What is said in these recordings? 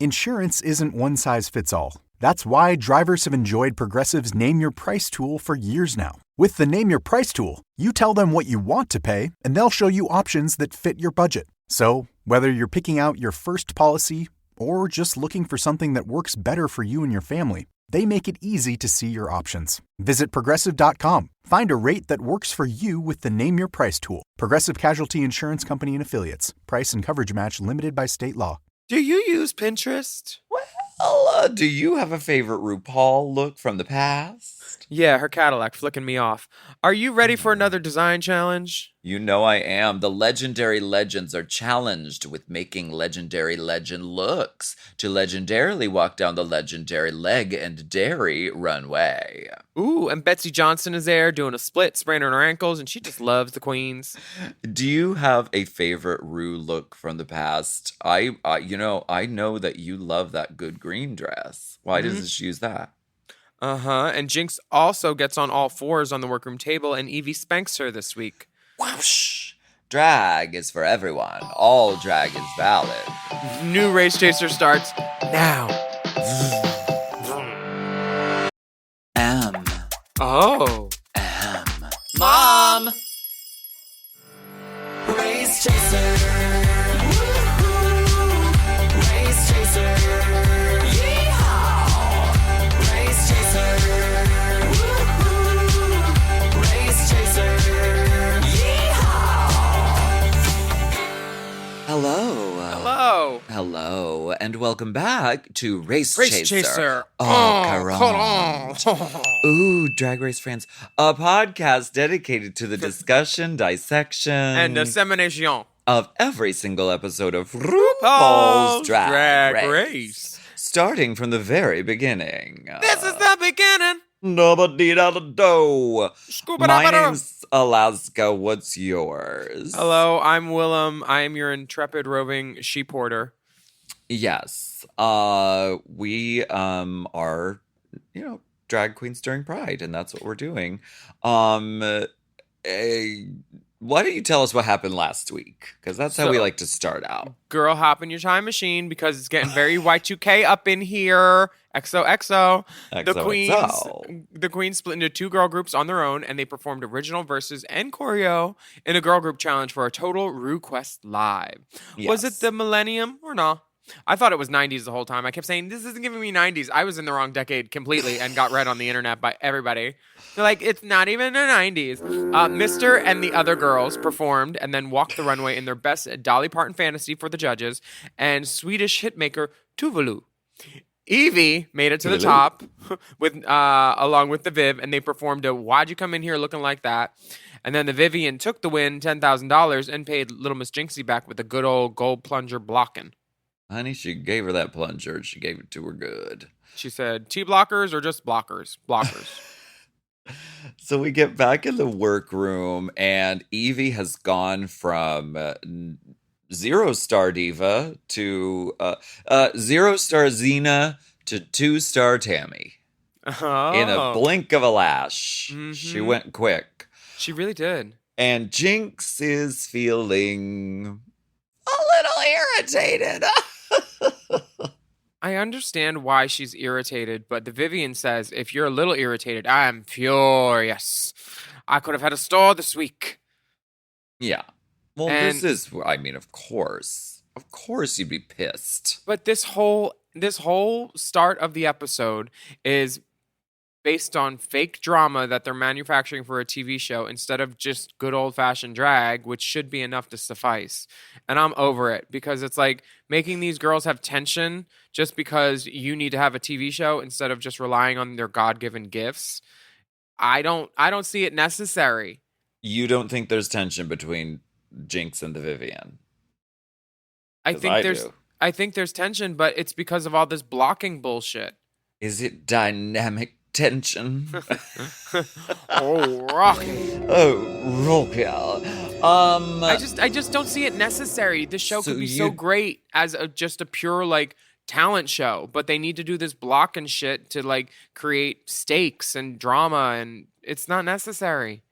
Insurance isn't one size fits all. That's why drivers have enjoyed Progressive's Name Your Price tool for years now. With the Name Your Price tool, you tell them what you want to pay, and they'll show you options that fit your budget. So, whether you're picking out your first policy or just looking for something that works better for you and your family, they make it easy to see your options. Visit Progressive.com. Find a rate that works for you with the Name Your Price tool. Progressive Casualty Insurance Company and Affiliates. Price and coverage match limited by state law. Do you use Pinterest? Well, do you have a favorite RuPaul look from the past? Yeah, her Cadillac flicking me off. Are you ready for another design challenge? You know I am. The legendary legends are challenged with making legendary legend looks to legendarily walk down the legendary leg and dairy runway. Ooh, and Betsey Johnson is there doing a split, spraying on her ankles, and she just loves the queens. Do you have a favorite Ru look from the past? I know that you love that good green dress. Why doesn't she use that? And Jinkx also gets on all fours on the workroom table, and Evie spanks her this week. Whoosh! Drag is for everyone. All drag is valid. New Race Chaser starts now. Oh. Mom! Race Chaser. Woo-hoo. Race Chaser. Yeehaw. Race Chaser. Woo-hoo. Race Chaser. Yeehaw. Hello, and welcome back to Race Chaser. Chaser. Oh, Ooh, Drag Race Friends, a podcast dedicated to the discussion, dissection, and dissemination of every single episode of RuPaul's Drag Race. Starting from the very beginning. This is the beginning. My name's Alaska. What's yours? Hello, I'm Willam. I am your intrepid roving sheep hoarder. Yes. We are, drag queens during Pride, and that's what we're doing. Why don't you tell us what happened last week? Because that's how we like to start out. Girl, hop in your time machine because it's getting very Y2K up in here. XOXO. The queens split into two girl groups on their own, and they performed original verses and choreo in a girl group challenge for a total RuQuest Live. Yes. Was it the millennium or no? I thought it was 90s the whole time. I kept saying, this isn't giving me 90s. I was in the wrong decade completely and got read on the internet by everybody. They're like, it's not even the 90s. Mr. and the other girls performed and then walked the runway in their best Dolly Parton fantasy for the judges and Swedish hitmaker Tuvalu. Evie made it to the top with along with the Viv, and they performed a Why'd You Come In Here Looking Like That? And then the Vivian took the win, $10,000, and paid Little Miss Jinxie back with a good old gold plunger blocking. Honey, she gave her that plunger. She gave it to her good. She said, T-blockers or just blockers? Blockers. So we get back in the workroom, and Evie has gone from 0-star diva to 0-star Xena to 2-star Tammy. Oh. In a blink of a lash. Mm-hmm. She went quick. She really did. And Jinkx is feeling a little irritated. I understand why she's irritated, but the Vivian says, if you're a little irritated, I'm furious. I could have had a store this week. Yeah. Well, this is, of course. Of course you'd be pissed. But this whole start of the episode is based on fake drama that they're manufacturing for a TV show instead of just good old-fashioned drag, which should be enough to suffice. And I'm over it because it's like making these girls have tension just because you need to have a TV show instead of just relying on their God-given gifts. I don't see it necessary. You don't think there's tension between Jinkx and the Vivian? I think there's tension, but it's because of all this blocking bullshit. Is it dynamic tension? Oh, Rocky. Oh, Rocky. I just don't see it necessary. This show could be so great as just a pure talent show, but they need to do this blocking shit to create stakes and drama, and it's not necessary.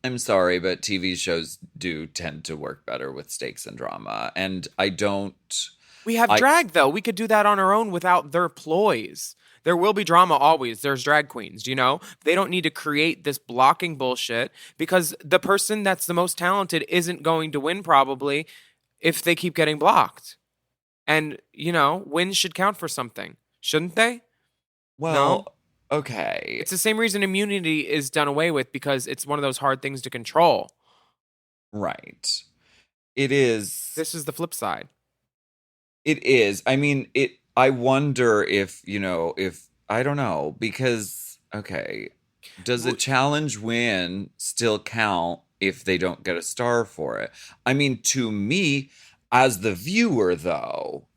I'm sorry, but TV shows do tend to work better with stakes and drama, and I don't We have drag, though. We could do that on our own without their ploys. There will be drama always. There's drag queens, you know? They don't need to create this blocking bullshit because the person that's the most talented isn't going to win probably if they keep getting blocked. And, you know, wins should count for something, shouldn't they? Well, no? Okay. It's the same reason immunity is done away with because it's one of those hard things to control. Right. It is. This is the flip side. It is. I mean, I wonder if, I don't know, because, okay, does a challenge win still count if they don't get a star for it? I mean, to me, as the viewer, though,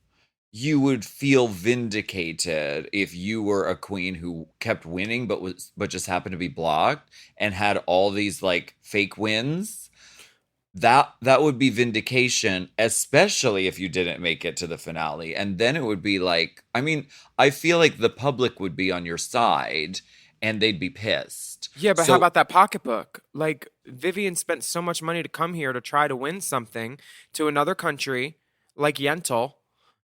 you would feel vindicated if you were a queen who kept winning but just happened to be blocked and had all these, like, fake wins. That would be vindication, especially if you didn't make it to the finale. And then it would be like, I mean, I feel like the public would be on your side and they'd be pissed. Yeah, but how about that pocketbook? Like, Vivian spent so much money to come here to try to win something to another country, like Yentl,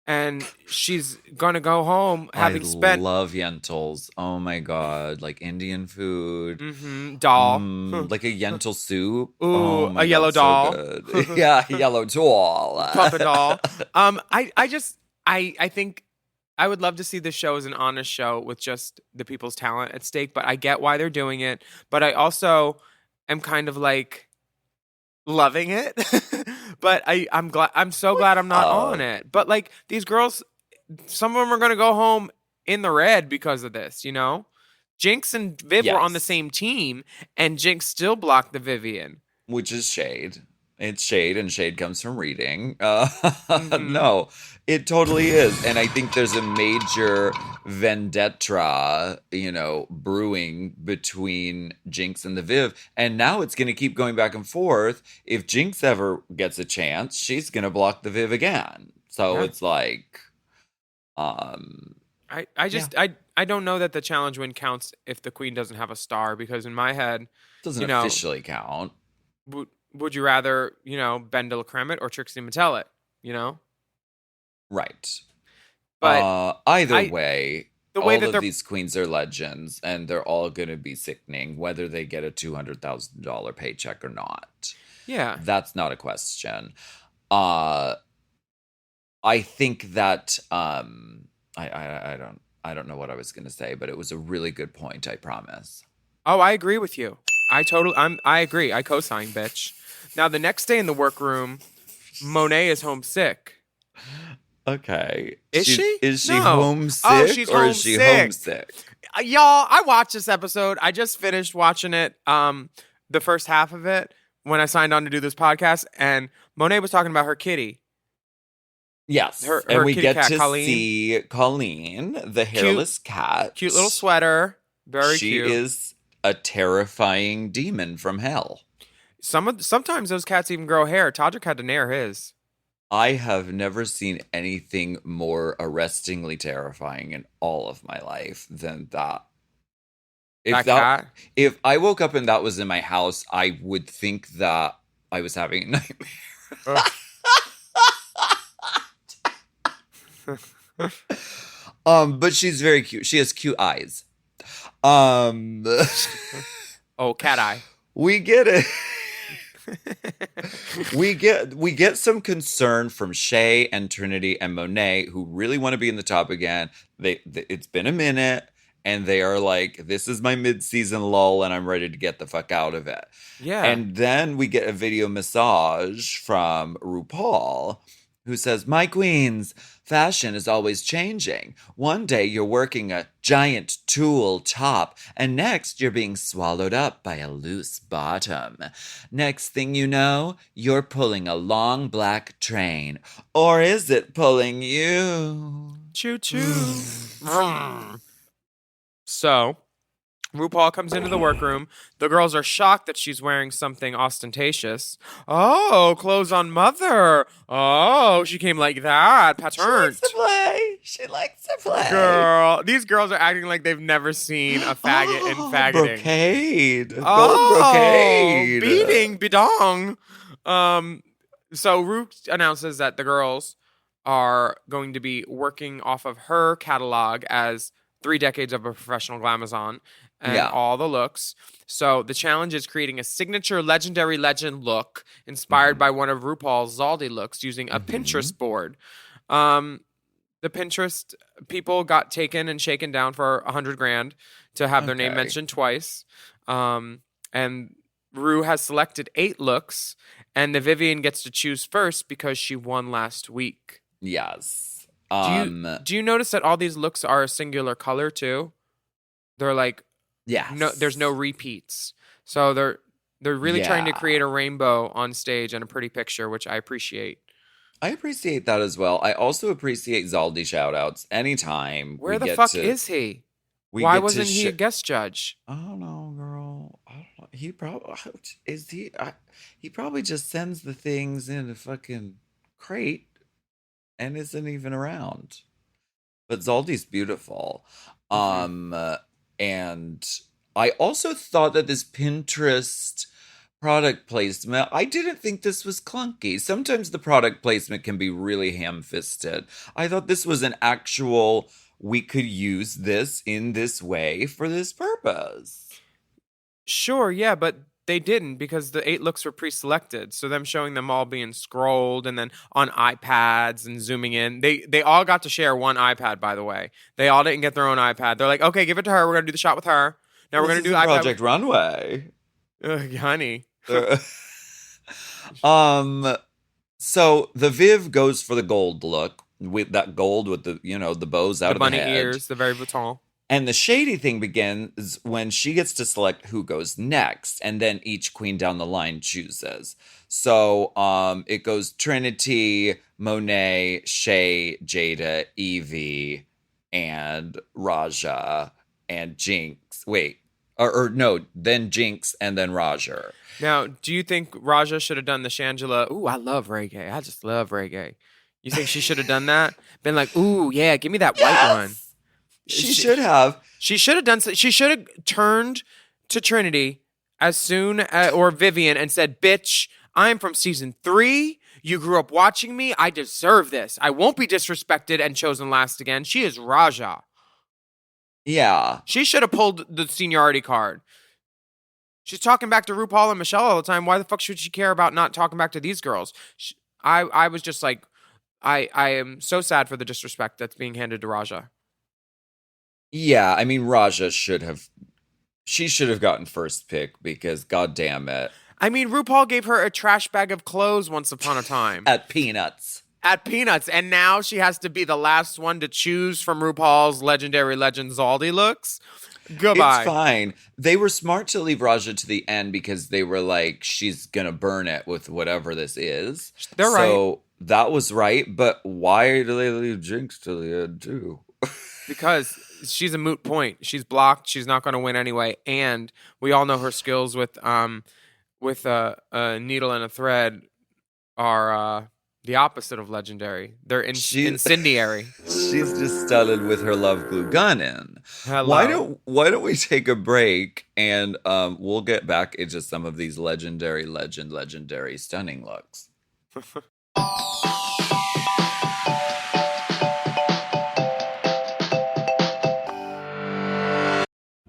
and she's gonna go home having spent. I love Yentls. Oh my god, like Indian food. Doll, like a Yentl soup. Ooh, oh my a yellow god, doll. So good. Yeah, yellow doll. Puppet doll. I think I would love to see this show as an honest show with just the people's talent at stake. But I get why they're doing it. But I also am kind of like loving it. But I'm so glad I'm not on it. But like these girls, some of them are gonna go home in the red because of this, you know? Jinkx and Viv were on the same team, and Jinkx still blocked the Vivian. Which is shade. It's shade, and shade comes from reading. No, it totally is. And I think there's a major vendetta, brewing between Jinkx and the Viv. And now it's going to keep going back and forth. If Jinkx ever gets a chance, she's going to block the Viv again. So it's like... I don't know that the challenge win counts if the queen doesn't have a star, because in my head... It doesn't officially count. Would you rather, Ben de la Creme it or Trixie Mattel it, Right. But either way, the way all that of these queens are legends, and they're all going to be sickening, whether they get a $200,000 paycheck or not. Yeah. That's not a question. I think that, I don't know what I was going to say, but it was a really good point, I promise. Oh, I agree with you. I agree. I co-sign, bitch. Now, the next day in the workroom, Monet is homesick. Okay. Is she? Is she No. homesick? Oh, she's or is she homesick? Y'all, I watched this episode. I just finished watching it, the first half of it, when I signed on to do this podcast, and Monet was talking about her kitty. Yes. Her and we kitty get cat, to Colleen. see Colleen, the hairless cat. Cute little sweater. Very cute. She is a terrifying demon from hell. Sometimes those cats even grow hair. Todrick had to nair his. I have never seen anything more arrestingly terrifying in all of my life than that. Cat? If I woke up and that was in my house, I would think that I was having a nightmare. But she's very cute. She has cute eyes. Oh, cat eye. We get it. we get some concern from Shay and Trinity and Monet, who really want to be in the top again. It's been a minute, and they are like, "This is my mid-season lull, and I'm ready to get the fuck out of it." Yeah. And then we get a video massage from RuPaul, who says, "My queens, fashion is always changing. One day you're working a giant tulle top, and next you're being swallowed up by a loose bottom. Next thing you know, you're pulling a long black train. Or is it pulling you?" Choo-choo. So, RuPaul comes into the workroom. The girls are shocked that she's wearing something ostentatious. Oh, clothes on mother. Oh, she came like that. Patterned. She likes to play. Girl, these girls are acting like they've never seen a faggot in faggoting. Brocade. Oh, Brocade. beating, bidong. So Ru announces that the girls are going to be working off of her catalog as 3 decades of a professional glamazon and all the looks. So the challenge is creating a signature legendary legend look inspired by one of RuPaul's Zaldi looks using a Pinterest board. The Pinterest people got taken and shaken down for $100,000 to have their name mentioned twice. And Ru has selected 8 looks, and the Vivienne gets to choose first because she won last week. Yes. Do you notice that all these looks are a singular color too? They're like, there's no repeats. So they're really trying to create a rainbow on stage and a pretty picture, which I appreciate. I appreciate that as well. I also appreciate Zaldi shout-outs anytime. Where the fuck is he? Why wasn't he a guest judge? I don't know, girl. I don't know. He probably he probably just sends the things in a fucking crate and isn't even around. But Zaldi's beautiful. And I also thought that this Pinterest product placement, I didn't think this was clunky. Sometimes the product placement can be really ham-fisted. I thought this was an actual, we could use this in this way for this purpose. Sure, yeah, but they didn't because the 8 looks were pre-selected. So them showing them all being scrolled and then on iPads and zooming in. They all got to share one iPad, by the way. They all didn't get their own iPad. They're like, okay, give it to her. We're going to do the shot with her. Now we're going to do the iPad. Project Runway. Honey. So the Viv goes for the gold look with that gold with the, the bows out of the head. The bunny ears, the very Vuitton. And the shady thing begins when she gets to select who goes next, and then each queen down the line chooses. So it goes Trinity, Monet, Shay, Jada, Evie, and Raja, and Jinkx. Wait, no, then Jinkx, and then Raja. Now, do you think Raja should have done the Shangela? Ooh, I love reggae. I just love reggae. You think she should have done that? Been like, ooh, yeah, give me that white one. She should have. She should have done. She should have turned to Trinity as soon as, or Vivienne, and said, "Bitch, I'm from season 3. You grew up watching me. I deserve this. I won't be disrespected and chosen last again." She is Raja. Yeah. She should have pulled the seniority card. She's talking back to RuPaul and Michelle all the time. Why the fuck should she care about not talking back to these girls? I was just like, I am so sad for the disrespect that's being handed to Raja. Yeah, I mean, Raja should have gotten first pick because, god damn it. I mean, RuPaul gave her a trash bag of clothes once upon a time. At Peanuts. And now she has to be the last one to choose from RuPaul's legendary legend Zaldi looks. Goodbye. It's fine. They were smart to leave Raja to the end because they were like, she's gonna burn it with whatever this is. They're right. So that was right, but why do they leave Jinkx to the end too? Because she's a moot point. She's blocked. She's not going to win anyway. And we all know her skills with a needle and a thread are the opposite of legendary. They're incendiary. She's just studded with her love glue gun in. Hello. Why don't we take a break and we'll get back into some of these legendary stunning looks.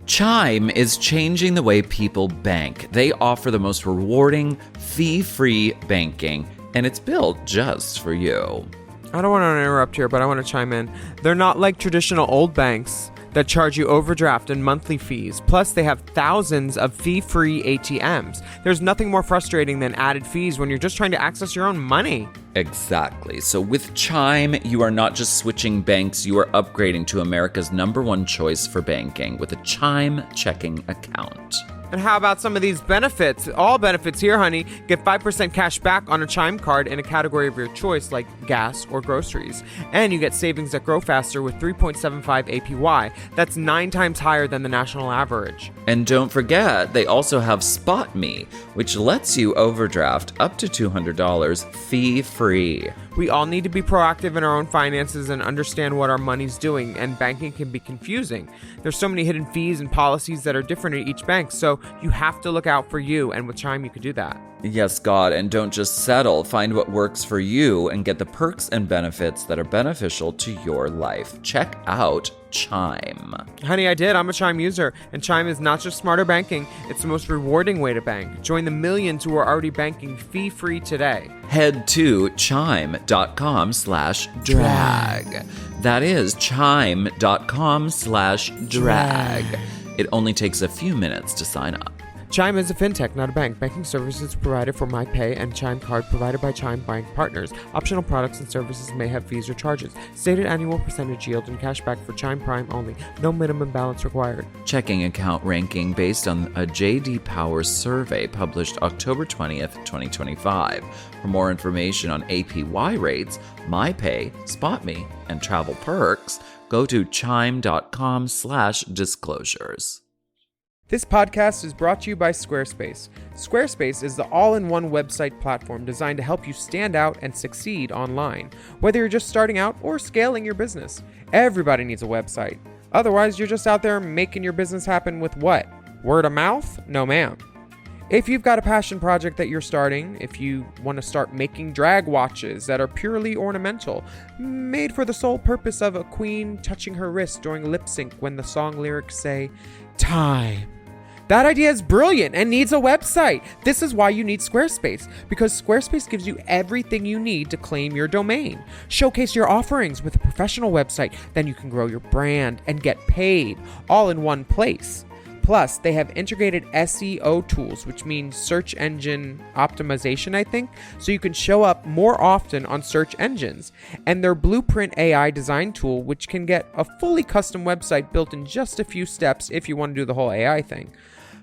Chime is changing the way people bank. They offer the most rewarding, fee-free banking, and it's built just for you. I don't want to interrupt here, but I want to chime in. They're not like traditional old banks that charge you overdraft and monthly fees. Plus, they have thousands of fee-free ATMs. There's nothing more frustrating than added fees when you're just trying to access your own money. Exactly. So with Chime, you are not just switching banks, you are upgrading to America's #1 choice for banking with a Chime checking account. And how about some of these benefits? All benefits here, honey. Get 5% cash back on a Chime card in a category of your choice like gas or groceries. And you get savings that grow faster with 3.75 APY. That's 9 times higher than the national average. And don't forget, they also have Spot Me, which lets you overdraft up to $200 fee-free. We all need to be proactive in our own finances and understand what our money's doing, and banking can be confusing. There's so many hidden fees and policies that are different at each bank, so know, you have to look out for you. And with Chime, you can do that. Yes, God, and don't just settle. Find what works for you and get the perks and benefits that are beneficial to your life. Check out Chime. Honey, I did. I'm a Chime user. And Chime is not just smarter banking, it's the most rewarding way to bank. Join the millions who are already banking fee-free today. Head to chime.com/drag. That is chime.com/drag. It only takes a few minutes to sign up. Chime is a fintech, not a bank. Banking services provided for MyPay and Chime Card provided by Chime Bank Partners. Optional products and services may have fees or charges. Stated annual percentage yield and cashback for Chime Prime only. No minimum balance required. Checking account ranking based on a J.D. Power survey published October 20th, 2025. For more information on APY rates, MyPay, SpotMe, and travel perks, go to chime.com/disclosures. This podcast is brought to you by Squarespace. Squarespace is the all-in-one website platform designed to help you stand out and succeed online, whether you're just starting out or scaling your business. Everybody needs a website. Otherwise, you're just out there making your business happen with what? Word of mouth? No, ma'am. If you've got a passion project that you're starting, if you want to start making drag watches that are purely ornamental, made for the sole purpose of a queen touching her wrist during lip sync when the song lyrics say, "Time." That idea is brilliant and needs a website. This is why you need Squarespace, because Squarespace gives you everything you need to claim your domain. Showcase your offerings with a professional website, then you can grow your brand and get paid all in one place. Plus, they have integrated SEO tools, which means search engine optimization, I think, so you can show up more often on search engines. And their Blueprint AI design tool, which can get a fully custom website built in just a few steps if you want to do the whole AI thing.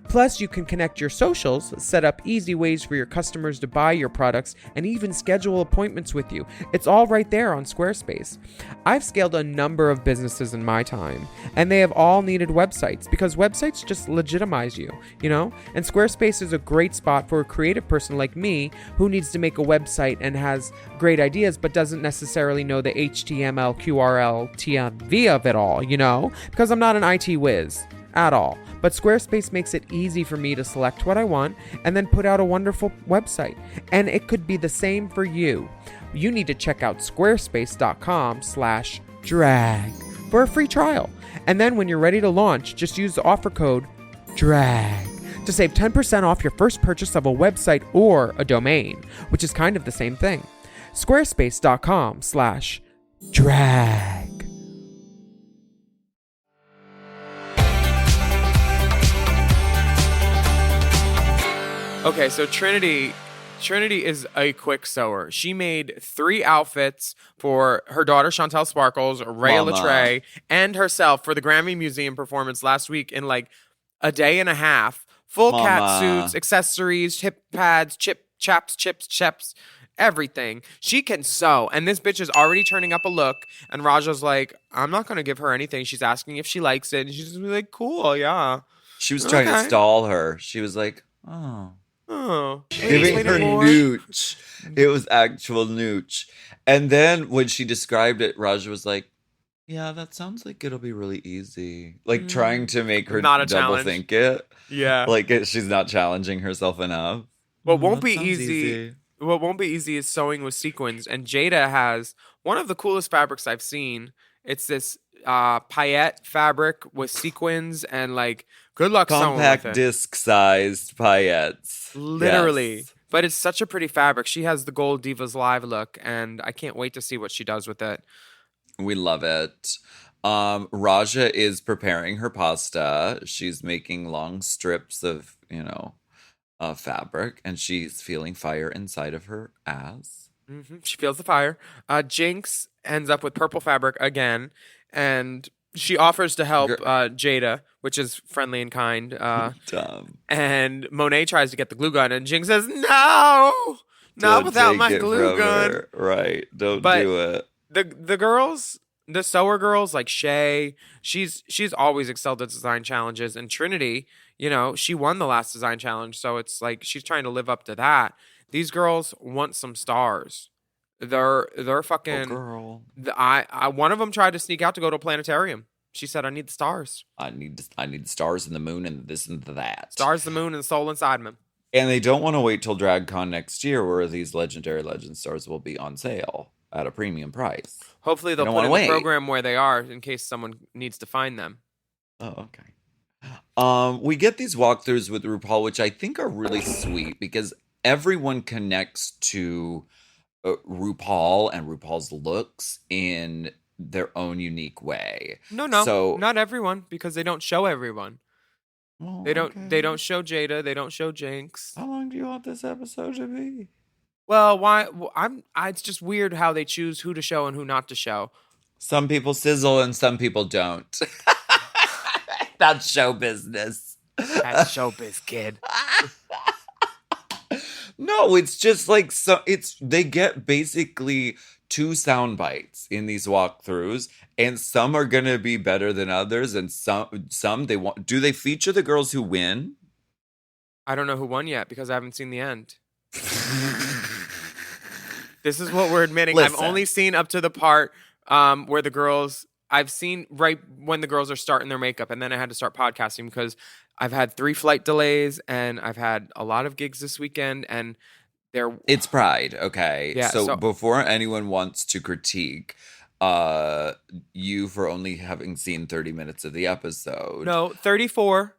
Plus, you can connect your socials, set up easy ways for your customers to buy your products, and even schedule appointments with you. It's all right there on Squarespace. I've scaled a number of businesses in my time, and they have all needed websites because websites just legitimize you, you know? And Squarespace is a great spot for a creative person like me who needs to make a website and has great ideas but doesn't necessarily know the HTML, QRL, TMV of it all, you know? Because I'm not an IT whiz at all. But Squarespace makes it easy for me to select what I want and then put out a wonderful website. And it could be the same for you. You need to check out squarespace.com/drag for a free trial. And then when you're ready to launch, just use the offer code DRAG to save 10% off your first purchase of a website or a domain, which is kind of the same thing. Squarespace.com/drag. Okay, so Trinity is a quick sewer. She made 3 outfits for her daughter Chantel Sparkles, Rhea Latre, and herself for the Grammy Museum performance last week in like a day and a half. Full cat suits, accessories, hip pads, chips, everything. She can sew, and this bitch is already turning up a look. And Raja's like, I'm not gonna give her anything. She's asking if she likes it, and she's just like, cool, yeah. She was trying to stall her. She was like, giving her nooch. It was actual nooch. And then when she described it, Raja was like, yeah, that sounds like it'll be really easy. Like trying to make her not a double challenge. think it. Yeah. Like she's not challenging herself enough. What won't be easy. What won't be easy is sewing with sequins. And Jada has one of the coolest fabrics I've seen. It's this paillette fabric with sequins and like good luck sewing with it. Compact disc-sized paillettes. Literally. Yes. But it's such a pretty fabric. She has the Gold Divas Live look, and I can't wait to see what she does with it. We love it. Raja is preparing her pasta. She's making long strips of, fabric, and she's feeling fire inside of her ass. Mm-hmm. She feels the fire. Jinkx ends up with purple fabric again, and she offers to help Jada, which is friendly and kind. Dumb. And Monet tries to get the glue gun, and Jinkx says, "No, not without my glue gun." Right? Don't do it. The girls, the sewer girls like Shay, she's always excelled at design challenges, and Trinity, she won the last design challenge, so it's like she's trying to live up to that. These girls want some stars. They're fucking. Oh, girl. One of them tried to sneak out to go to a planetarium. She said, I need the stars. I need the stars and the moon and this and that. Stars, the moon, and the soul inside me. And they don't want to wait till DragCon next year, where these legendary legend stars will be on sale at a premium price. Hopefully they'll put in the program where they are in case someone needs to find them. Oh, okay. We get these walkthroughs with RuPaul, which I think are really sweet because everyone connects to RuPaul and RuPaul's looks in their own unique way. No, so, not everyone, because they don't show everyone. Well, they don't show Jada. They don't show Jinkx. How long do you want this episode to be? Well, why? It's just weird how they choose who to show and who not to show. Some people sizzle and some people don't. That's show business. That's showbiz, kid. No, it's just like they get basically 2 sound bites in these walkthroughs, and some are gonna be better than others, and some they want. Do they feature the girls who win? I don't know who won yet because I haven't seen the end. This is what we're admitting. Listen. I've only seen up to the part where the girls. I've seen right when the girls are starting their makeup, and then I had to start podcasting because I've had 3 flight delays and I've had a lot of gigs this weekend, and it's Pride, okay? Yeah, so before anyone wants to critique you for only having seen 30 minutes of the episode. No, 34.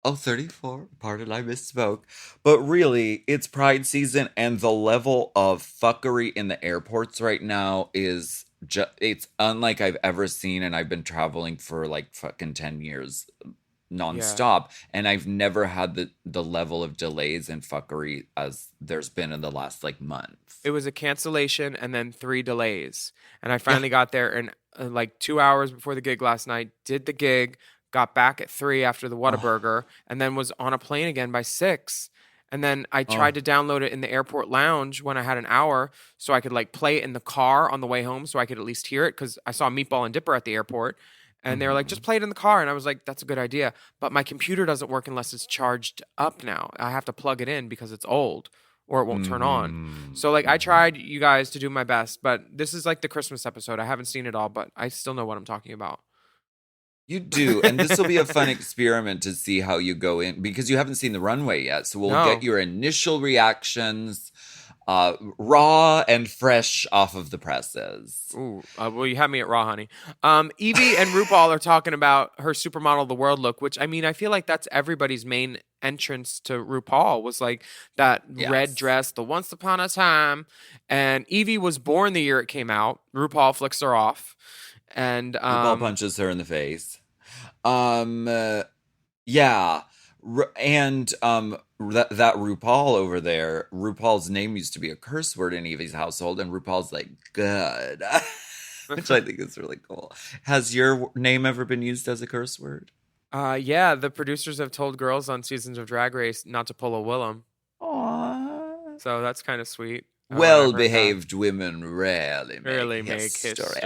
Oh, 34. Pardon, I misspoke. But really, it's Pride season, and the level of fuckery in the airports right now is it's unlike I've ever seen, and I've been traveling for like fucking 10 years nonstop, and I've never had the level of delays and fuckery as there's been in the last like month. It was a cancellation and then 3 delays, and I finally got there in like 2 hours before the gig last night. Did the gig, got back at 3 after the Whataburger, and then was on a plane again by 6. And then I tried to download it in the airport lounge when I had an hour so I could like play it in the car on the way home so I could at least hear it, because I saw Meatball and Dipper at the airport. And they were like, just play it in the car. And I was like, that's a good idea. But my computer doesn't work unless it's charged up now. I have to plug it in because it's old or it won't turn on. So like I tried, you guys, to do my best. But this is like the Christmas episode. I haven't seen it all, but I still know what I'm talking about. You do, and this will be a fun experiment to see how you go in, because you haven't seen the runway yet. So we'll get your initial reactions, raw and fresh off of the presses. Ooh, well, you have me at raw, honey. Evie and RuPaul are talking about her Supermodel of the World look, which, I mean, I feel like that's everybody's main entrance to RuPaul, was like that red dress, the Once Upon a Time. And Evie was born the year it came out. RuPaul flicks her off. And RuPaul punches her in the face. That RuPaul over there, RuPaul's name used to be a curse word in Evie's household, and RuPaul's like, good. Which I think is really cool. Has your name ever been used as a curse word? Yeah, the producers have told girls on seasons of Drag Race not to pull a Willam. Aww. So that's kind of sweet. Well-behaved women rarely make history.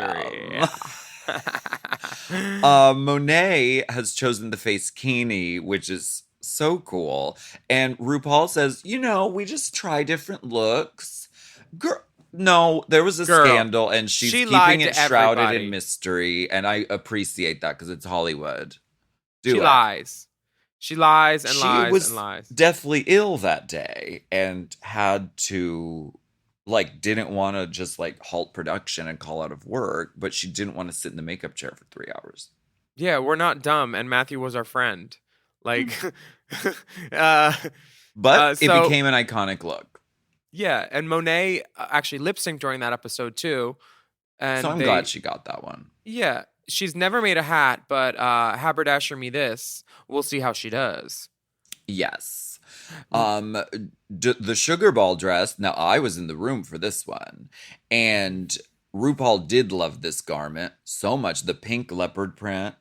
Monet has chosen the face Kini, which is so cool. And RuPaul says, we just try different looks. No, there was a scandal, and she's keeping it shrouded in mystery. And I appreciate that because it's Hollywood. She lies. She lies and lies and lies. She was deathly ill that day and had to... didn't want to just halt production and call out of work, but she didn't want to sit in the makeup chair for 3 hours. Yeah, we're not dumb, and Matthew was our friend. But it became an iconic look. Yeah, and Monet actually lip synced during that episode too. And so I'm glad she got that one. Yeah, she's never made a hat, but haberdasher me this. We'll see how she does. Yes. The sugar ball dress. Now, I was in the room for this one, and RuPaul did love this garment so much. The pink leopard print.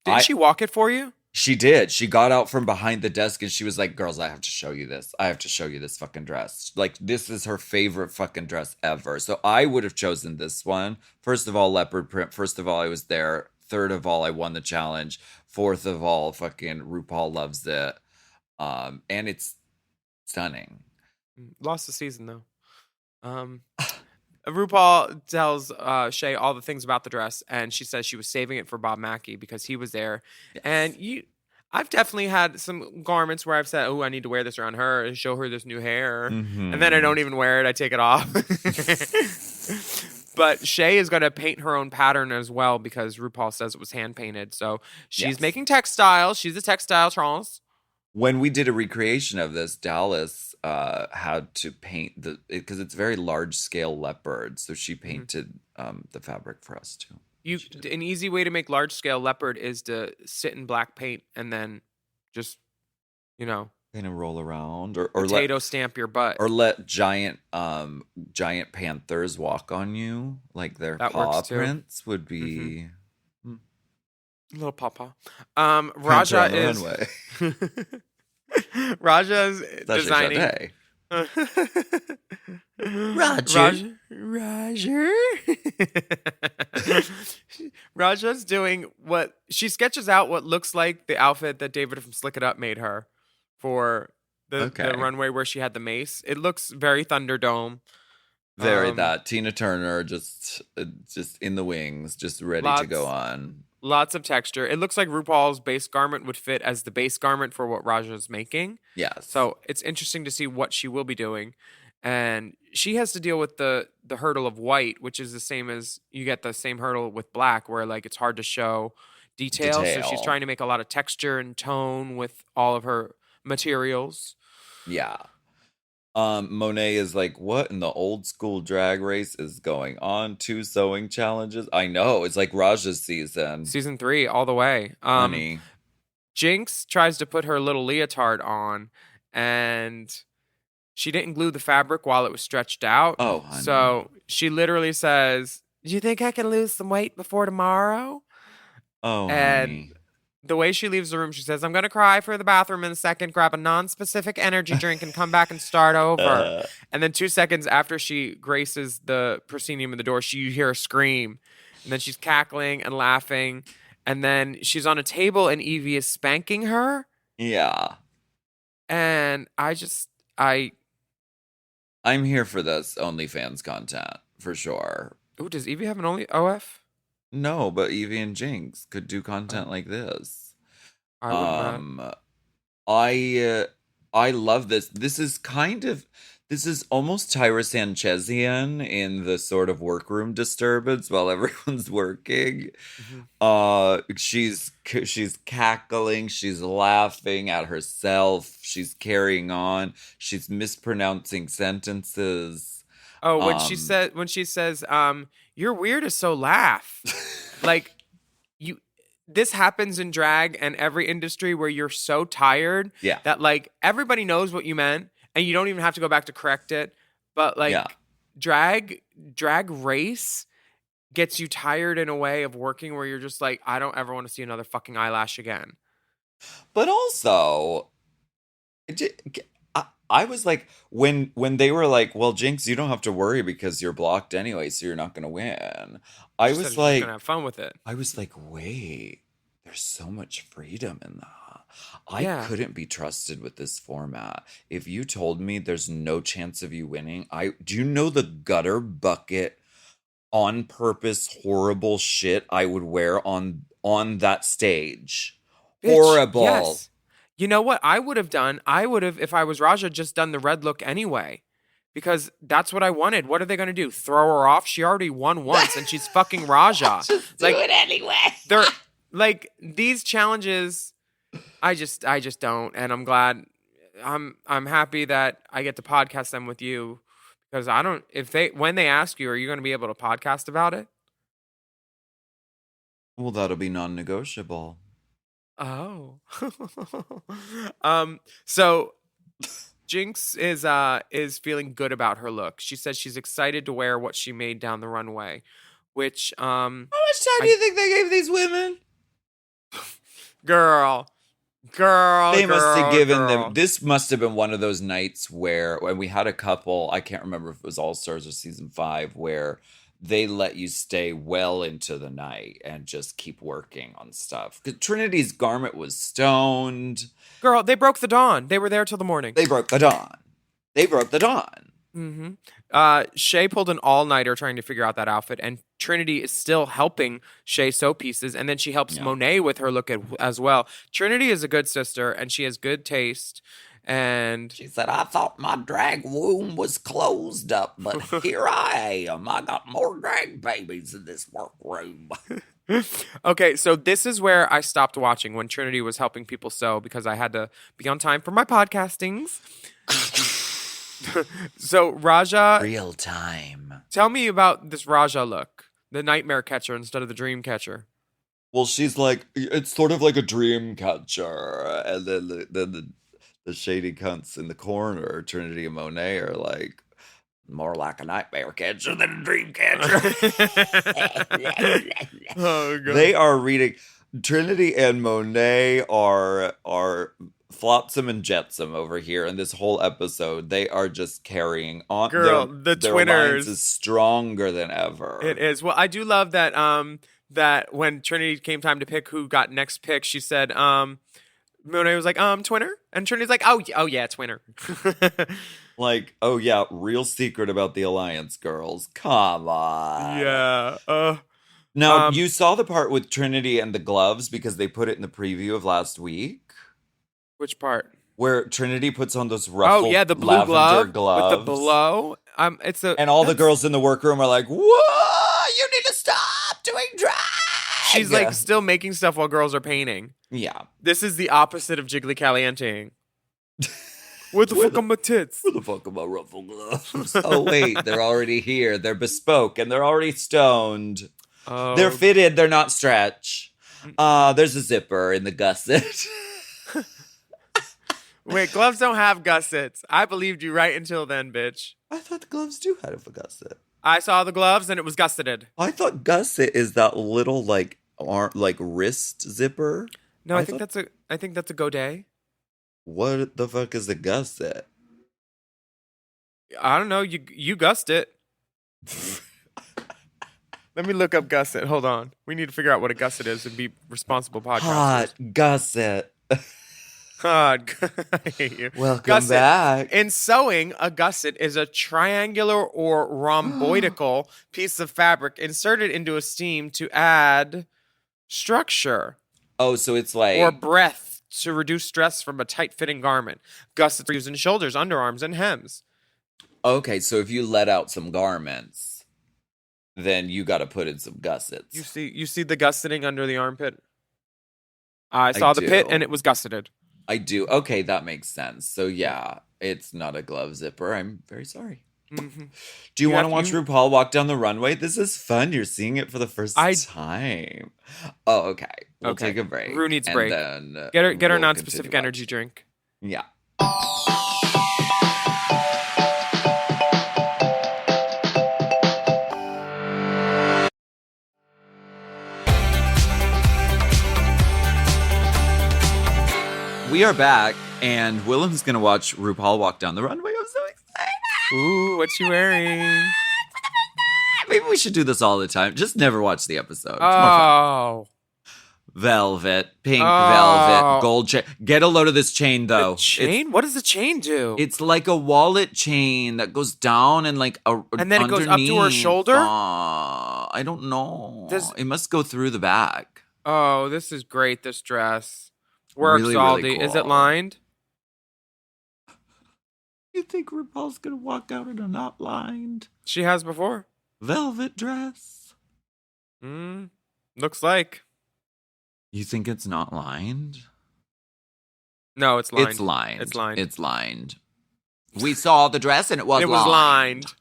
Didn't she walk it for you? She did. She got out from behind the desk and she was like, girls, I have to show you this. I have to show you this fucking dress. This is her favorite fucking dress ever. So I would have chosen this one. First of all, leopard print. First of all, I was there. Third of all, I won the challenge. Fourth of all, fucking RuPaul loves it. And it's stunning. Lost the season though. RuPaul tells Shay all the things about the dress, and she says she was saving it for Bob Mackie because he was there. Yes. And I've definitely had some garments where I've said, "Oh, I need to wear this around her and show her this new hair," and then I don't even wear it. I take it off. But Shay is going to paint her own pattern as well because RuPaul says it was hand painted. So she's making textiles. She's a textile trans. When we did a recreation of this, Dallas had to paint because it's very large scale leopard. So she painted the fabric for us too. An easy way to make large scale leopard is to sit in black paint and then just, kind of roll around or potato stamp your butt. Or let giant panthers walk on you, like their paw prints would be little pawpaw. Raja is runway. Raja's designing. Roger. Raja's doing what she sketches out what looks like the outfit that David from Slick It Up made her for the runway where she had the mace. It looks very Thunderdome. Very that Tina Turner just in the wings, just ready to go on. Lots of texture. It looks like RuPaul's base garment would fit as the base garment for what Raja's making. Yes. So it's interesting to see what she will be doing. And she has to deal with the hurdle of white, which is the same as you get the same hurdle with black, where like it's hard to show detail. So she's trying to make a lot of texture and tone with all of her materials. Yeah. Monet is like, what in the old school drag race is going on? 2 sewing challenges. I know. It's like Raja's season. Season 3 all the way. Honey. Jinkx tries to put her little leotard on and she didn't glue the fabric while it was stretched out. Oh, honey. So she literally says, "Do you think I can lose some weight before tomorrow?" Oh, and honey. The way she leaves the room, she says, "I'm going to cry for the bathroom in a second, grab a non-specific energy drink, and come back and start over." And then 2 seconds after she graces the proscenium in the door, you hear her scream. And then she's cackling and laughing. And then she's on a table, and Evie is spanking her. Yeah. And I'm here for this OnlyFans content, for sure. Ooh, does Evie have an OF? No, but Evie and Jinkx could do content like this. I would not. I love this. This is almost Tyra Sanchezian in the sort of workroom disturbance while everyone's working. She's cackling, she's laughing at herself, she's carrying on, she's mispronouncing sentences. Oh, when she says, "You're weird as so laugh." Like, this happens in drag and every industry where you're so tired that like everybody knows what you meant and you don't even have to go back to correct it. But like drag race gets you tired in a way of working where you're just like, I don't ever want to see another fucking eyelash again. But also, I was like, when they were like, "Well, Jinkx, you don't have to worry because you're blocked anyway, so you're not going to win." I was like, gonna have fun with it. I was like, wait, there's so much freedom in that. I couldn't be trusted with this format. If you told me there's no chance of you winning, do you know the gutter bucket on purpose horrible shit I would wear on that stage? Bitch, horrible. Yes. You know what I would have done? I would have, if I was Raja, just done the red look anyway. Because that's what I wanted. What are they going to do? Throw her off? She already won once and she's fucking Raja. Just do it anyway. They're like, these challenges, I just don't. And I'm glad, I'm happy that I get to podcast them with you. Because when they ask you, are you going to be able to podcast about it? Well, that'll be non-negotiable. Oh. So Jinkx is feeling good about her look. She says she's excited to wear what she made down the runway, which how much time do you think they gave these women? Girl. They must have given them. This must have been one of those nights where when we had a couple, I can't remember if it was All Stars or season 5, where they let you stay well into the night and just keep working on stuff. Because Trinity's garment was stoned. Girl, they broke the dawn. They were there till the morning. They broke the dawn. Shay pulled an all-nighter trying to figure out that outfit, and Trinity is still helping Shay sew pieces, and then she helps Monet with her look as well. Trinity is a good sister, and she has good taste. And she said, I thought my drag womb was closed up, but here I am. I got more drag babies in this workroom. Okay, so this is where I stopped watching when Trinity was helping people sew because I had to be on time for my podcastings. So Raja, real time. Tell me about this Raja look, the nightmare catcher instead of the dream catcher. Well, she's like, it's sort of like a dream catcher, and then the shady cunts in the corner, Trinity and Monet, are like, more like a nightmare catcher than a dream catcher. Oh, God. They are reading. Trinity and Monet are Flotsam and Jetsam over here in this whole episode. They are just carrying on. Girl, their twinners. alliance is stronger than ever. It is. Well, I do love that that when Trinity came time to pick who got next pick, she said, Monet was like, Twinner? And Trinity's like, oh yeah, Twinner. Like, oh yeah, real secret about the Alliance girls. Come on. Yeah. Now, you saw the part with Trinity and the gloves because they put it in the preview of last week. Which part? Where Trinity puts on those ruffled the blue gloves with the blow. And all the girls in the workroom are like, whoa, you need to stop doing drag. She's like still making stuff while girls are painting. Yeah. This is the opposite of Jiggly Calienteing. Where the fuck are my tits? Where the fuck are my ruffled gloves? Oh, wait, they're already here. They're bespoke and they're already stoned. Oh. They're fitted, they're not stretch. There's a zipper in the gusset. Wait, gloves don't have gussets. I believed you right until then, bitch. I thought the gloves do have a gusset. I saw the gloves and it was gusseted. I thought gusset is that little like wrist zipper. No, I think that's a godet. What the fuck is a gusset? I don't know. You gussed it. Let me look up gusset. Hold on. We need to figure out what a gusset is and be responsible podcasters. Hot gusset. God, I hate you. Welcome gusset. back. In sewing, a gusset is a triangular or rhomboidal piece of fabric inserted into a seam to add structure. Oh, so it's like... Or breadth to reduce stress from a tight-fitting garment. Gussets are used in shoulders, underarms, and hems. Okay, so if you let out some garments, then you got to put in some gussets. You see the gusseting under the armpit? I saw the pit and it was gusseted. I do. Okay, that makes sense. So yeah, it's not a glove zipper. I'm very sorry. Mm-hmm. Do you want to watch RuPaul walk down the runway? This is fun. You're seeing it for the first time. Oh, okay. We'll take a break. Ru needs a break. Then get her non-specific energy drink. Yeah. We are back, and Willam's going to watch RuPaul walk down the runway. I'm so excited. Ooh, what you wearing? Maybe we should do this all the time. Just never watch the episode. It's more Oh. fun. Velvet, pink velvet, gold chain. Get a load of this chain, though. The chain? What does the chain do? It's like a wallet chain that goes down and like and then it goes up to her shoulder? I don't know. It must go through the back. Oh, this is great, this dress. Works, really, Aldi. really cool. Is it lined? You think RuPaul's gonna walk out in a not lined? She has before. Velvet dress. Looks like. You think it's not lined? No, it's lined. It's lined. It's lined. It's lined. We saw the dress and it was lined.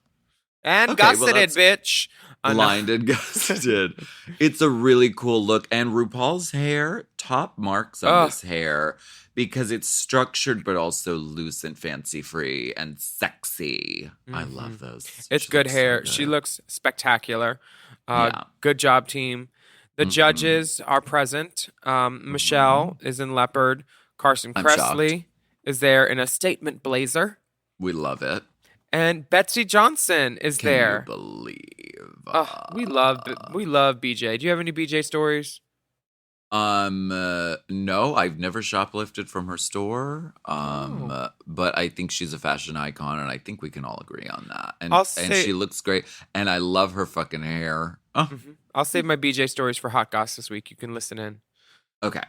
And gusseted, bitch. Lined and gusseted. It's a really cool look. And RuPaul's hair, top marks on this hair because it's structured but also loose and fancy-free and sexy. Mm-hmm. I love those. It's good hair. So good. She looks spectacular. Good job, team. The judges are present. Michelle is in leopard. Carson Kressley is there in a statement blazer. We love it. And Betsey Johnson is there. Can you believe? We love BJ. Do you have any BJ stories? No, I've never shoplifted from her store. But I think she's a fashion icon, and I think we can all agree on that. And she looks great, and I love her fucking hair. Oh. I'll save my BJ stories for Hot Goss this week. You can listen in. Okay.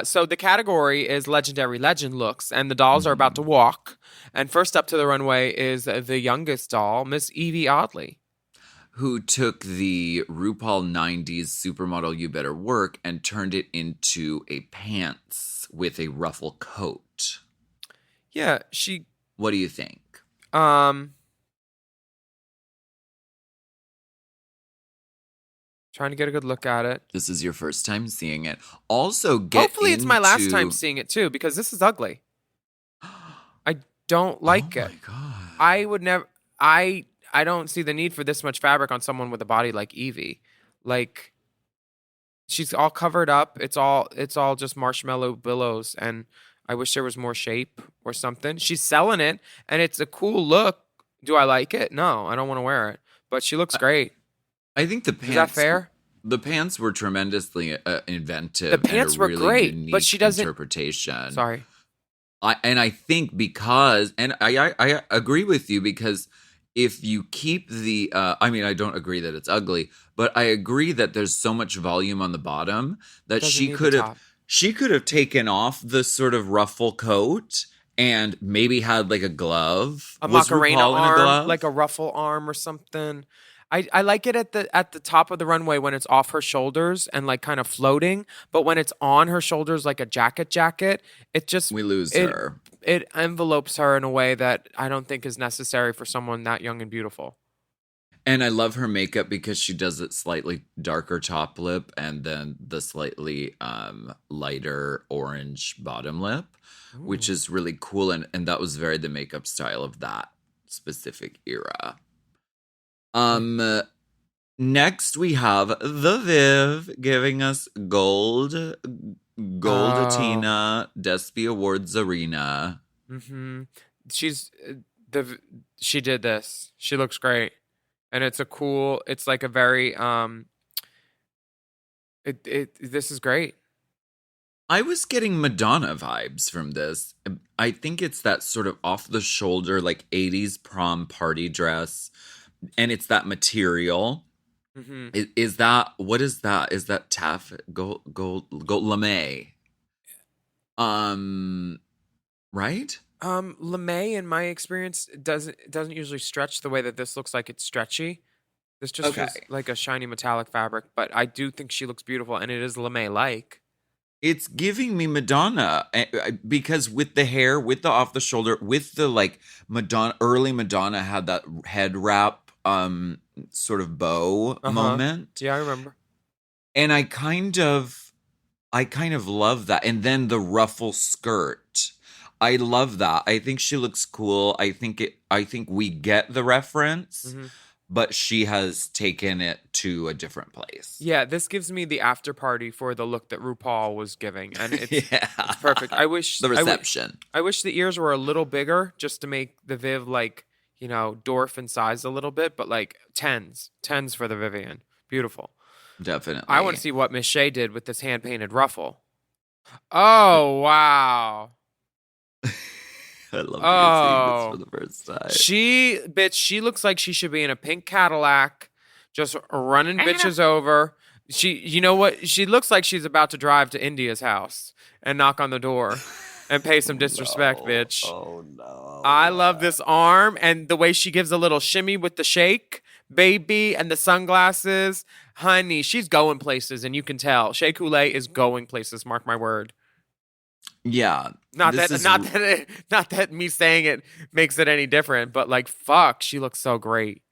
So the category is Legendary Legend looks, and the dolls are about to walk. And first up to the runway is the youngest doll, Miss Evie Oddly, who took the RuPaul 90s supermodel You Better Work and turned it into a pants with a ruffle coat. Yeah, What do you think? Trying to get a good look at it. This is your first time seeing it. Also, hopefully it's my last time seeing it too, because this is ugly. I don't like it. Oh my God. I would never. I don't see the need for this much fabric on someone with a body like Evie. Like, she's all covered up. It's all just marshmallow billows, and I wish there was more shape or something. She's selling it, and it's a cool look. Do I like it? No, I don't want to wear it, but she looks great. I think the pants. Is that fair? The pants were tremendously inventive. The pants and a were really great, unique but she doesn't. Interpretation. Sorry. I think because, and I agree with you, because if you keep the, I don't agree that it's ugly, but I agree that there's so much volume on the bottom that she could have taken off the sort of ruffle coat and maybe had like a glove, a Macarena arm, like a ruffle arm or something. I like it at the top of the runway when it's off her shoulders and like kind of floating, but when it's on her shoulders like a jacket, it just we lose her. It envelopes her in a way that I don't think is necessary for someone that young and beautiful. And I love her makeup because she does it slightly darker top lip and then the slightly lighter orange bottom lip, which is really cool, and that was very the makeup style of that specific era. Next we have the Viv giving us Gold Tina Despy Awards Arena. Mm-hmm. She did this. She looks great, and it's like a very this is great. I was getting Madonna vibes from this. I think it's that sort of off the shoulder like 80s prom party dress. And it's that material. Mm-hmm. Is that, what is that? Is that taff gold lame? Right? Lame, in my experience, doesn't usually stretch the way that this looks like it's stretchy. This just feels like a shiny metallic fabric, but I do think she looks beautiful, and it is lame-like. It's giving me Madonna, because with the hair, with the off the shoulder, with the like early Madonna had that head wrap sort of bow moment. Yeah, I remember. And I kind of love that. And then the ruffle skirt. I love that. I think she looks cool. I think we get the reference, but she has taken it to a different place. Yeah, this gives me the after party for the look that RuPaul was giving, and it's perfect. I wish the reception. I wish the ears were a little bigger, just to make the Viv like, dwarf in size a little bit, but like tens for the Vivienne. Beautiful. Definitely. I want to see what Miss Shea did with this hand painted ruffle. Oh wow. I love seeing this for the first time. She looks like she should be in a pink Cadillac, just running bitches over. You know what? She looks like she's about to drive to India's house and knock on the door and pay some disrespect, bitch. Oh no. I love this arm and the way she gives a little shimmy with the shake, baby, and the sunglasses. Honey, she's going places, and you can tell. Shea Coulee is going places, mark my word. Yeah. Not that me saying it makes it any different, but like, fuck, she looks so great.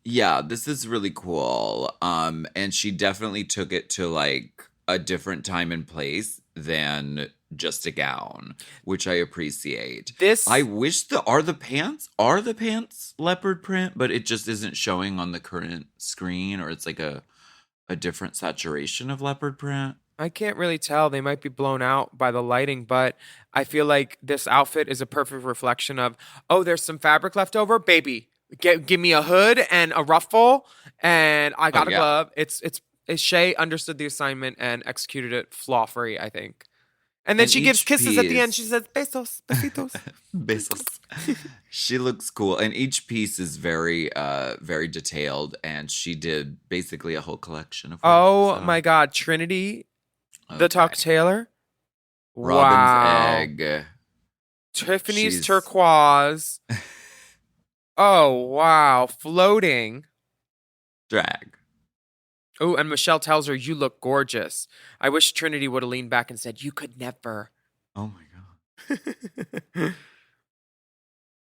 Yeah, this is really cool. And she definitely took it to like a different time and place than just a gown, which I appreciate. I wish are the pants leopard print, but it just isn't showing on the current screen, or it's like a different saturation of leopard print. I can't really tell. They might be blown out by the lighting, but I feel like this outfit is a perfect reflection of, there's some fabric left over, baby. Give me a hood and a ruffle, and I got a glove. It's Shay understood the assignment and executed it flaw-free, I think. And then she gives kisses at the end. She says, besos, besitos. Besos. She looks cool. And each piece is very, very detailed. And she did basically a whole collection of work. My God. Trinity, the Tuck Taylor. Robin's egg. Tiffany's turquoise. Oh, wow. Floating. Drag. Oh, and Michelle tells her, you look gorgeous. I wish Trinity would have leaned back and said, you could never. Oh, my God.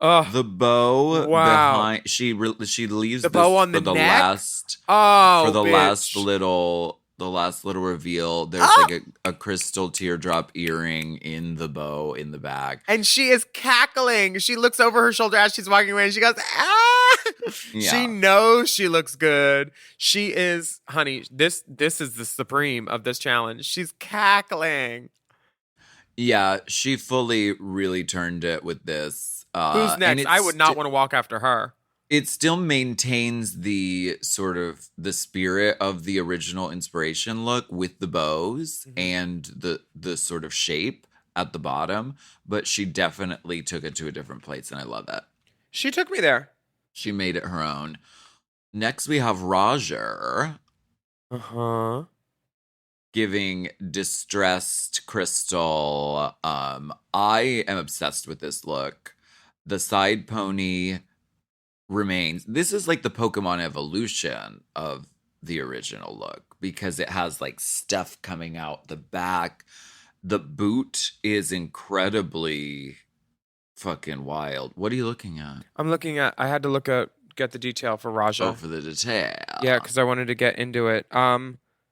Oh, the bow behind she leaves the bow on the neck? last last little reveal. There's like a crystal teardrop earring in the bow in the back. And she is cackling. She looks over her shoulder as she's walking away and she goes, ah! Yeah. She knows she looks good. She is, honey, this is the supreme of this challenge. She's cackling. Yeah, she fully really turned it with this. Who's next? I would not want to walk after her. It still maintains the sort of the spirit of the original inspiration look with the bows and the sort of shape at the bottom, but she definitely took it to a different place, and I love that. She took me there. She made it her own. Next, we have Roger. Giving distressed crystal. I am obsessed with this look. The side pony remains. This is like the Pokemon evolution of the original look because it has like stuff coming out the back. The boot is incredibly fucking wild. What are you looking at? I'm looking at, I had to get the detail for Raja. Oh, for the detail. Yeah, because I wanted to get into it.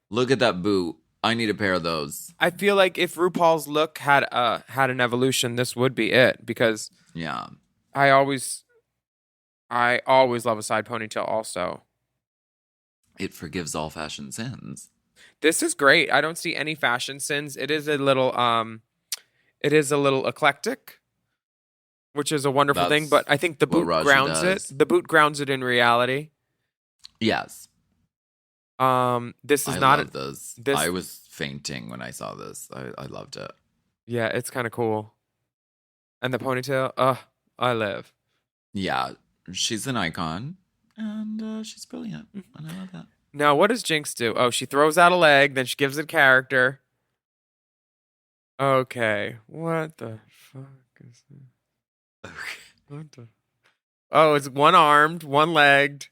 Look at that boot. I need a pair of those. I feel like if RuPaul's look had an evolution, this would be it because yeah. I always love a side ponytail also. It forgives all fashion sins. This is great. I don't see any fashion sins. It is a little eclectic, which is a wonderful thing, but I think the boot grounds it. The boot grounds it in reality. Yes. This is I not love those. I was fainting when I saw this. I loved it. Yeah, it's kind of cool. And the ponytail, I live. Yeah, she's an icon, and she's brilliant, and I love that. Now, what does Jinkx do? Oh, she throws out a leg, then she gives it character. Okay, what the fuck is this? Okay. What the? Oh, it's one-armed, one-legged.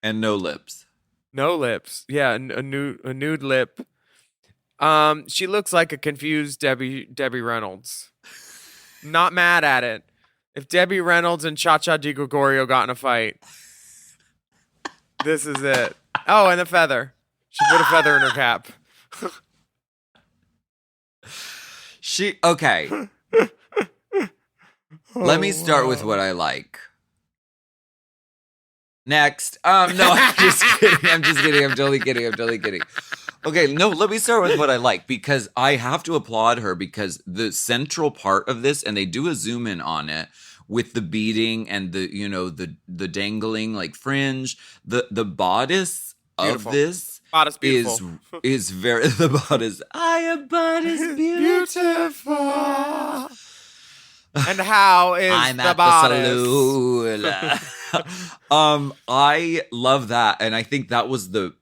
And no lips. No lips. Yeah, a nude lip. She looks like a confused Debbie Reynolds. Not mad at it. If Debbie Reynolds and Cha-Cha Di Gregorio got in a fight, this is it. Oh, and a feather. She put a feather in her cap. Okay. Let me start with what I like. Next. No, I'm just kidding. I'm totally kidding. Okay, no, let me start with what I like because I have to applaud her because the central part of this, and they do a zoom in on it with the beading and the dangling like fringe, the bodice beautiful. Of this bodice is very the bodice. I am bodice beautiful. And how is I'm the at bodice? The saloon. I love that, and I think that was the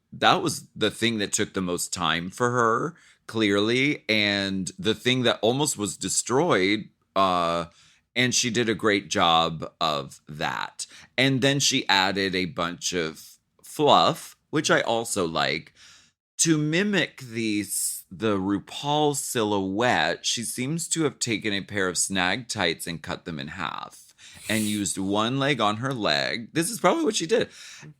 thing that took the most time for her, clearly, and the thing that almost was destroyed. And she did a great job of that. And then she added a bunch of fluff, which I also like, to mimic the RuPaul silhouette. She seems to have taken a pair of snag tights and cut them in half and used one leg on her leg. This is probably what she did.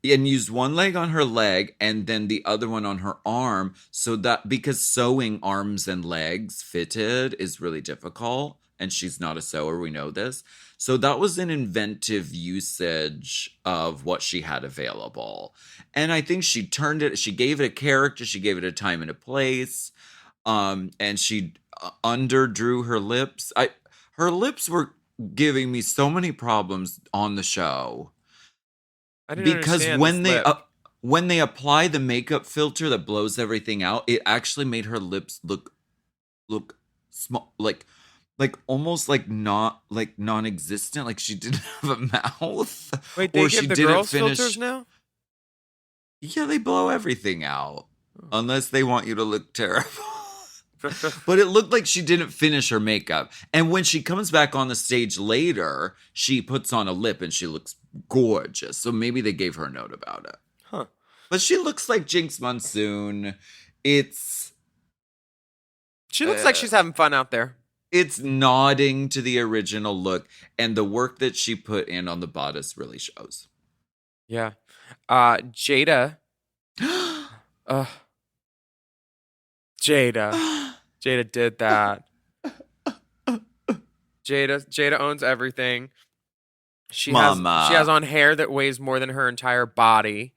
And used one leg on her leg and then the other one on her arm, so that because sewing arms and legs fitted is really difficult. And she's not a sewer, we know this. So that was an inventive usage of what she had available. And I think she turned it, she gave it a character, she gave it a time and a place. And she underdrew her lips. Her lips were giving me so many problems on the show. I didn't understand when they apply the makeup filter that blows everything out, it actually made her lips look small, like almost like not like non-existent, like she didn't have a mouth. Wait, they give the girls filters now? Yeah, they blow everything out unless they want you to look terrible. But it looked like she didn't finish her makeup. And when she comes back on the stage later, she puts on a lip and she looks gorgeous. So maybe they gave her a note about it. Huh. But she looks like Jinkx Monsoon. She looks like she's having fun out there. It's nodding to the original look. And the work that she put in on the bodice really shows. Yeah. Jada. Jada did that. Jada owns everything. She has on hair that weighs more than her entire body.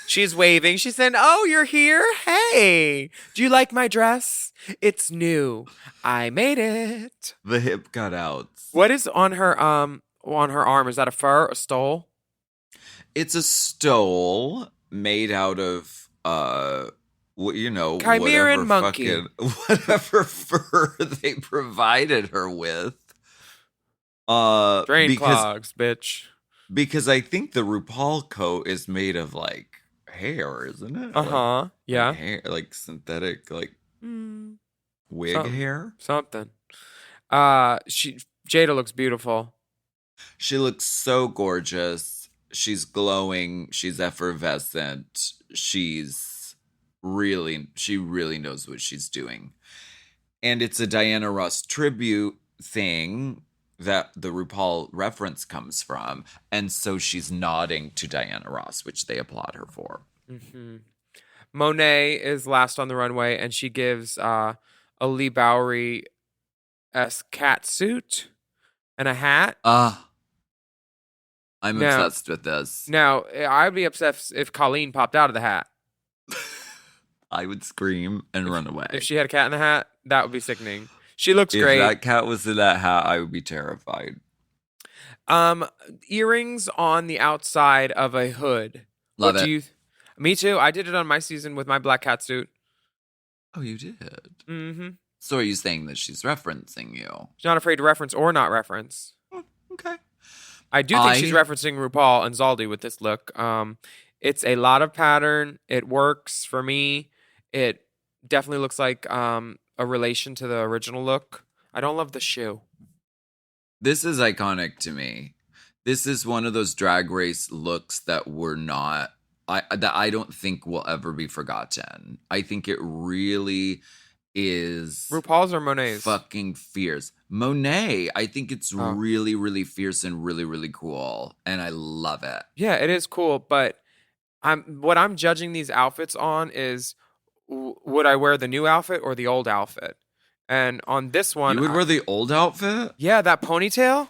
She's waving. She said, "Oh, you're here? Hey, do you like my dress? It's new. I made it." The hip cutouts. What is on her arm? Is that a fur, a stole? It's a stole made out of Chimeran monkey. Whatever fur they provided her with. Drain clogs, bitch. Because I think the RuPaul coat is made of like hair, isn't it? Yeah. Like hair, like synthetic, like wig hair. Something. Jada looks beautiful. She looks so gorgeous. She's glowing. She's effervescent. She really knows what she's doing. And it's a Diana Ross tribute thing that the RuPaul reference comes from. And so she's nodding to Diana Ross, which they applaud her for. Mm-hmm. Monet is last on the runway, and she gives a Lee Bowery-esque cat suit and a hat. I'm obsessed with this. Now, I'd be obsessed if Colleen popped out of the hat. I would scream and run away. If she had a cat in the hat, that would be sickening. She looks great. If that cat was in that hat, I would be terrified. Earrings on the outside of a hood. Love it. Me too. I did it on my season with my black cat suit. Oh, you did? Mm-hmm. So are you saying that she's referencing you? She's not afraid to reference or not reference. Okay. I do think she's referencing RuPaul and Zaldi with this look. It's a lot of pattern. It works for me. It definitely looks like a relation to the original look. I don't love the shoe. This is iconic to me. This is one of those Drag Race looks that I don't think will ever be forgotten. I think it really is RuPaul's or Monet's? Fucking fierce. Monet, I think it's really, really fierce and really, really cool. And I love it. Yeah, it is cool. But what I'm judging these outfits on is, would I wear the new outfit or the old outfit? And on this one, you would wear the old outfit? Yeah, that ponytail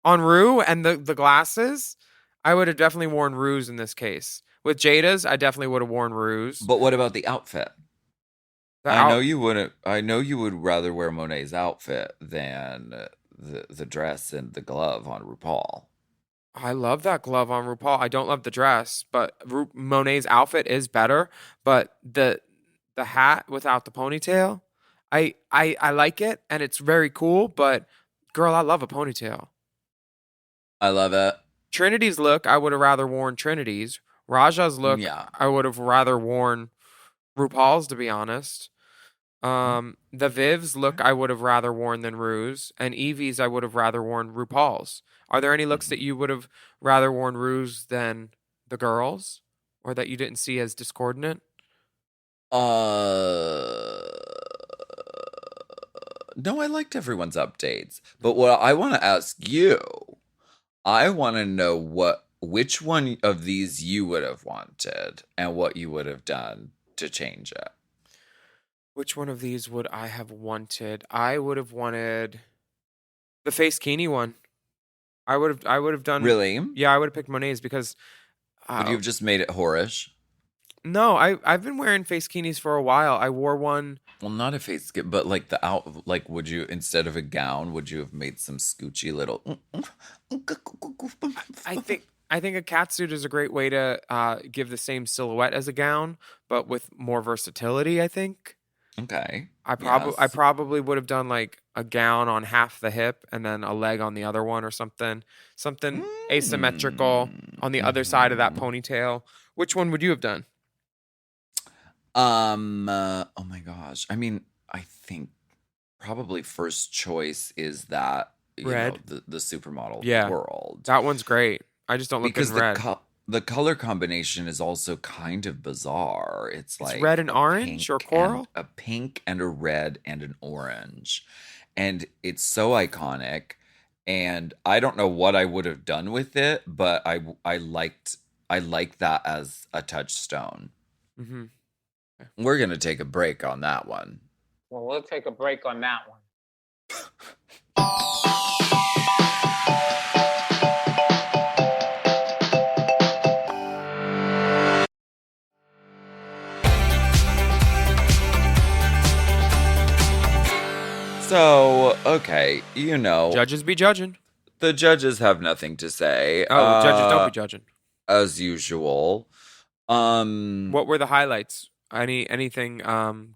on Rue and the glasses. I would have definitely worn Rue's in this case. With Jada's, I definitely would have worn Rue's. But what about the outfit? I know you wouldn't. I know you would rather wear Monet's outfit than the dress and the glove on RuPaul. I love that glove on RuPaul. I don't love the dress, but Monet's outfit is better. But the hat without the ponytail, I like it, and it's very cool. But girl, I love a ponytail. I love it. Trinity's look, I would have rather worn Trinity's. Raja's look, I would have rather worn RuPaul's, to be honest. The Viv's look I would have rather worn than Rue's, and Evie's I would have rather worn RuPaul's. Are there any looks that you would have rather worn Rue's than the girls, or that you didn't see as discordant? No, I liked everyone's updates. But what I want to ask you, I want to know which one of these you would have wanted and what you would have done to change it. Which one of these would I have wanted? I would have wanted the Face Kini one. I would have done. Really? Yeah, I would have picked Monet's because. Would you have just made it whorish? No, I've been wearing Face Kinis for a while. I wore one. Well, not a face, but like would you, instead of a gown, would you have made some scoochy little? I think a catsuit is a great way to give the same silhouette as a gown, but with more versatility, I think. Okay. I Yes. probably would have done like a gown on half the hip and then a leg on the other one or something. Something asymmetrical on the other side of that ponytail. Which one would you have done? Oh my gosh. I mean, I think probably first choice is that Red? the supermodel Yeah. world. That one's great. I just don't look Because good in red. the color combination is also kind of bizarre. It's like red and a orange or pink coral? a pink and a red and an orange. And it's so iconic. And I don't know what I would have done with it, but I liked that as a touchstone. Mm-hmm. We're gonna take a break on that one. Well, we'll take a break on that one. So, okay, Judges be judging. the judges have nothing to say. Oh, judges don't be judging. As usual. What were the highlights? Anything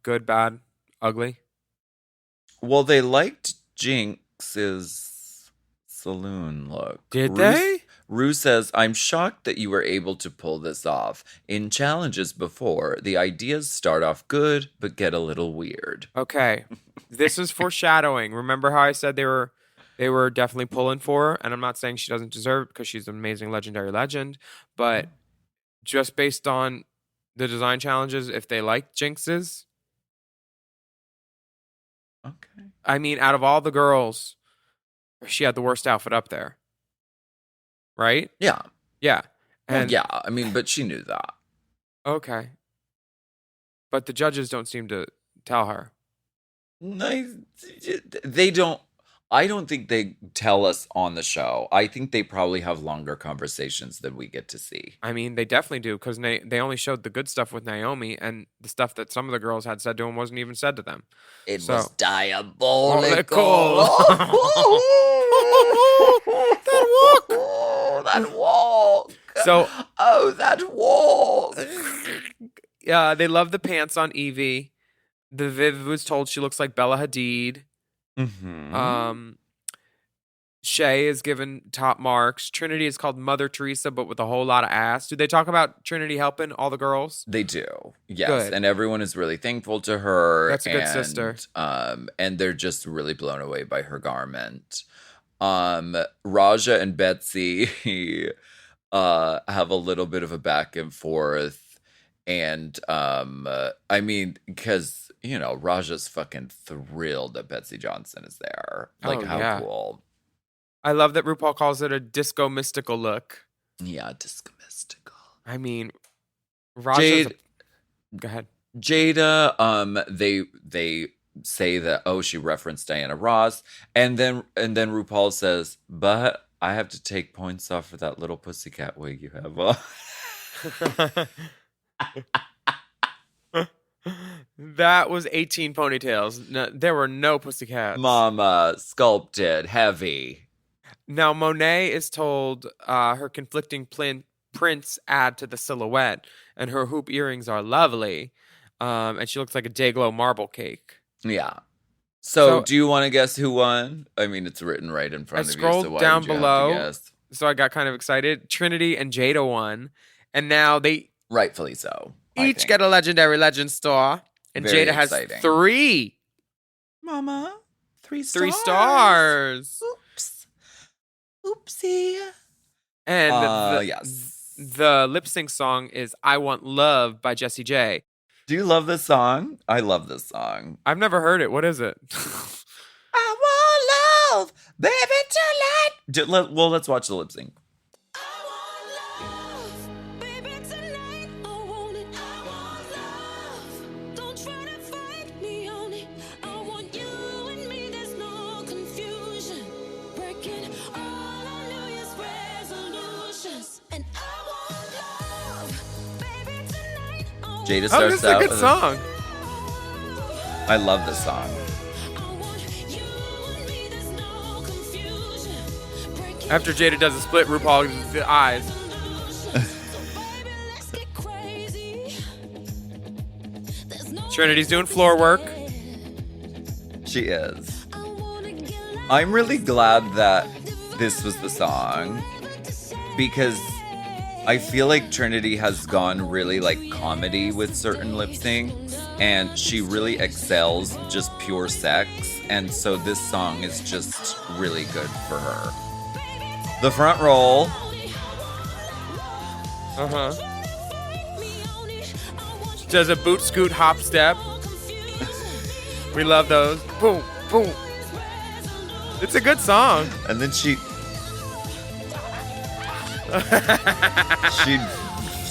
good, bad, ugly? Well, they liked Jinkx's saloon look. Did they? Rue says, I'm shocked that you were able to pull this off. In challenges before, the ideas start off good, but get a little weird. Okay. This is foreshadowing. Remember how I said they were definitely pulling for her? And I'm not saying she doesn't deserve it because she's an amazing legendary legend, but just based on the design challenges, if they like Jinkx's, Okay. I mean, out of all the girls, she had the worst outfit up there. Right? Yeah. Yeah. Well, And yeah, I mean, but she knew that. okay. But the judges don't seem to tell her. They don't. I don't think they tell us on the show. I think they probably have longer conversations than we get to see. I mean, they definitely do because they only showed the good stuff with Naomi, and the stuff that some of the girls had said to him wasn't even said to them. It So- was diabolical. That walk. So Oh, that walk. they love the pants on Evie. The Viv was told she looks like Bella Hadid. Mm-hmm. Shay is given top marks. Trinity is called Mother Teresa, but with a whole lot of ass. Do they talk about Trinity helping all the girls? They do, yes, Good. and everyone is really thankful to her. That's a good sister. And they're just really blown away by her garment. Raja and Betsey have a little bit of a back and forth, and I mean, because Raja's fucking thrilled that Betsey Johnson is there. Like, Oh, how yeah. cool! I love that RuPaul calls it a disco mystical look. Yeah, disco mystical. I mean, Raja's go ahead. Jada, they say that she referenced Diana Ross, and then RuPaul says, but I have to take points off for that little pussycat wig you have on. That was 18 ponytails. No, there were no pussycats. Mama sculpted heavy. Now, Monet is told her conflicting prints add to the silhouette, and her hoop earrings are lovely, and she looks like a Dayglow marble cake. Yeah. So, So- do you want to guess who won? I mean, it's written right in front of you. scrolled So why down would you have to below. guess? So I got kind of excited. Trinity and Jada won, and now they Rightfully so. I each think. get a legendary legend star, and Very Jada has exciting. 3 Mama, 3 stars. Oops. Oopsie. And yes. the lip sync song is "I Want Love" by Jessie J. Do you love this song? I love this song. I've never heard it. What is it? I want love, baby, tonight. Well, let's watch the lip sync. Jada Oh, starts this is a out good with song. I love this song. After Jada does a split, RuPaul gives the eyes. Trinity's doing floor work. She is. I'm really glad that this was the song because I feel like Trinity has gone really like comedy with certain lip syncs and she really excels just pure sex. And so this song is just really good for her. The front roll. Does a boot scoot hop step. We love those. Boom, boom. It's a good song. And then she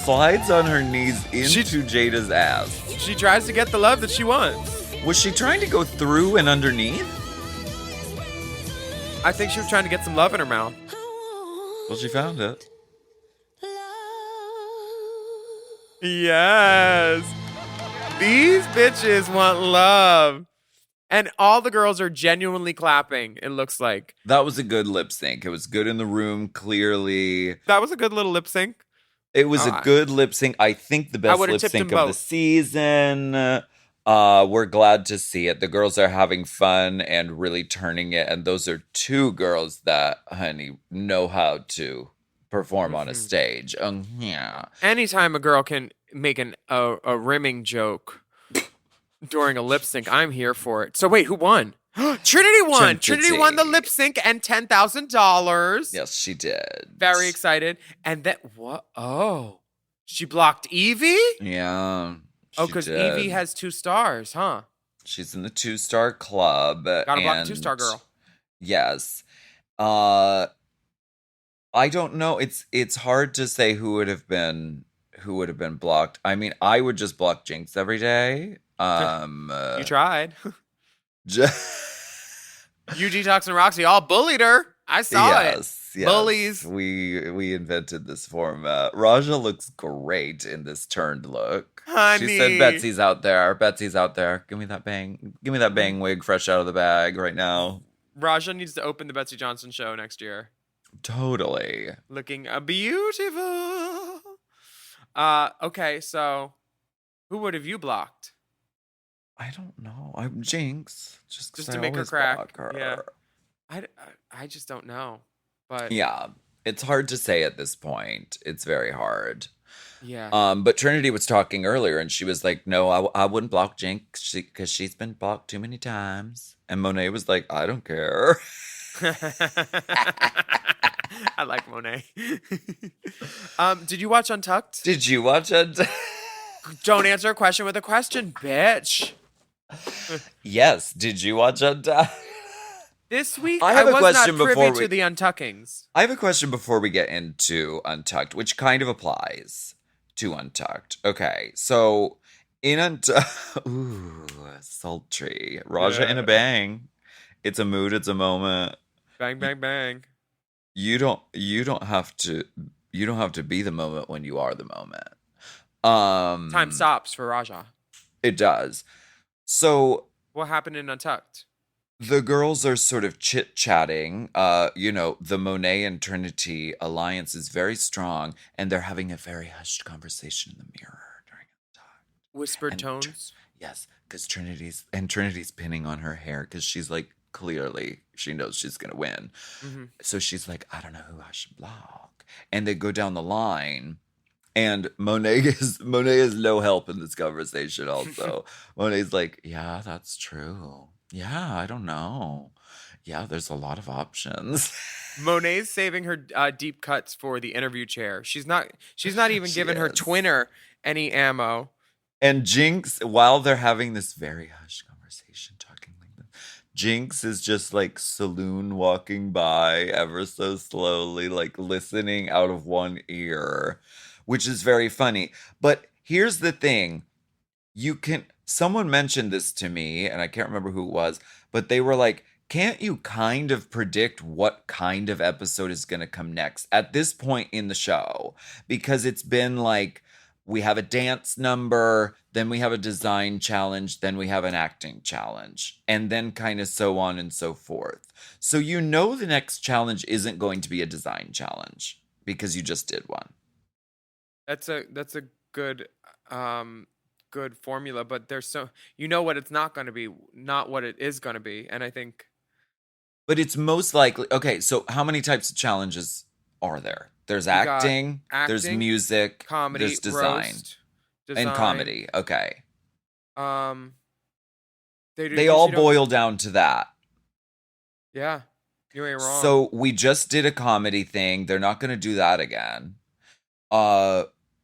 slides on her knees into Jada's ass. She tries to get the love that she wants. Was she trying to go through and underneath? I think she was trying to get some love in her mouth. Well, she found it. Yes. These bitches want love. And all the girls are genuinely clapping, it looks like. That was a good lip sync. It was good in the room, clearly. That was a good little lip sync. It was a good lip sync. I think the best lip sync of the season. We're glad to see it. The girls are having fun and really turning it. And those are two girls that, honey, know how to perform on a stage. Yeah. Anytime a girl can make a rimming joke during a lip sync, I'm here for it. So wait, who won? Trinity won. Trinity won the lip sync and $10,000. Yes, she did. Very excited. And then what? Oh, she blocked Evie? Yeah. Oh, because Evie has 2 stars, huh? She's in the 2-star club. Gotta block the 2-star girl. Yes. I don't know. It's hard to say who would have been blocked. I mean, I would just block Jinkx every day. You tried. You, Detox, and Roxy all bullied her. I saw it. Yes. Bullies. We invented this format. Raja looks great in this turned look. Honey. She said Betsy's out there. Betsy's out there. Give me that bang. Give me that bang wig fresh out of the bag right now. Raja needs to open the Betsey Johnson show next year. Totally. Looking beautiful. Okay, so who would have you blocked? I don't know. I'm Jinkx. Just to make her crack. Yeah. I just don't know. But yeah, it's hard to say at this point. It's very hard. Yeah. But Trinity was talking earlier, and she was like, "No, I wouldn't block Jinkx because she's been blocked too many times." And Monet was like, "I don't care." I like Monet. Did you watch Untucked? Did you watch Untucked? Don't answer a question with a question, bitch. Yes. Did you watch Untucked? This week, I have a question not privy before to the Untuckings. I have a question before we get into Untucked, which kind of applies to Untucked. Okay, so in Untucked, ooh, sultry. Raja in a bang. It's a mood. It's a moment. Bang, bang, bang. You don't have to be the moment when you are the moment. Time stops for Raja. It does. So what happened in Untucked? The girls are sort of chit-chatting. The Monet and Trinity alliance is very strong, and they're having a very hushed conversation in the mirror during Untucked. Whispered tones? Yes, because Trinity's pinning on her hair because she's like, clearly she knows she's going to win. Mm-hmm. So she's like, I don't know who I should block. And they go down the line. And Monet is no help in this conversation also. Monet's like, yeah, that's true. Yeah, I don't know. Yeah, there's a lot of options. Monet's saving her deep cuts for the interview chair. She's not even giving her twinner any ammo. And Jinkx, while they're having this very hushed conversation, talking like this, Jinkx is just like saloon walking by ever so slowly, like listening out of one ear, which is very funny. But here's the thing. Someone mentioned this to me, and I can't remember who it was, but they were like, can't you kind of predict what kind of episode is going to come next at this point in the show? Because it's been like, we have a dance number, then we have a design challenge, then we have an acting challenge, and then kind of so on and so forth. So the next challenge isn't going to be a design challenge because you just did one. That's a good good formula, but there's so what it's not going to be, not what it is going to be, and I think. But it's most likely okay. So how many types of challenges are there? There's acting, there's music, comedy, there's design, and comedy. Okay. They all boil down to that. Yeah, you ain't wrong. So we just did a comedy thing. They're not going to do that again.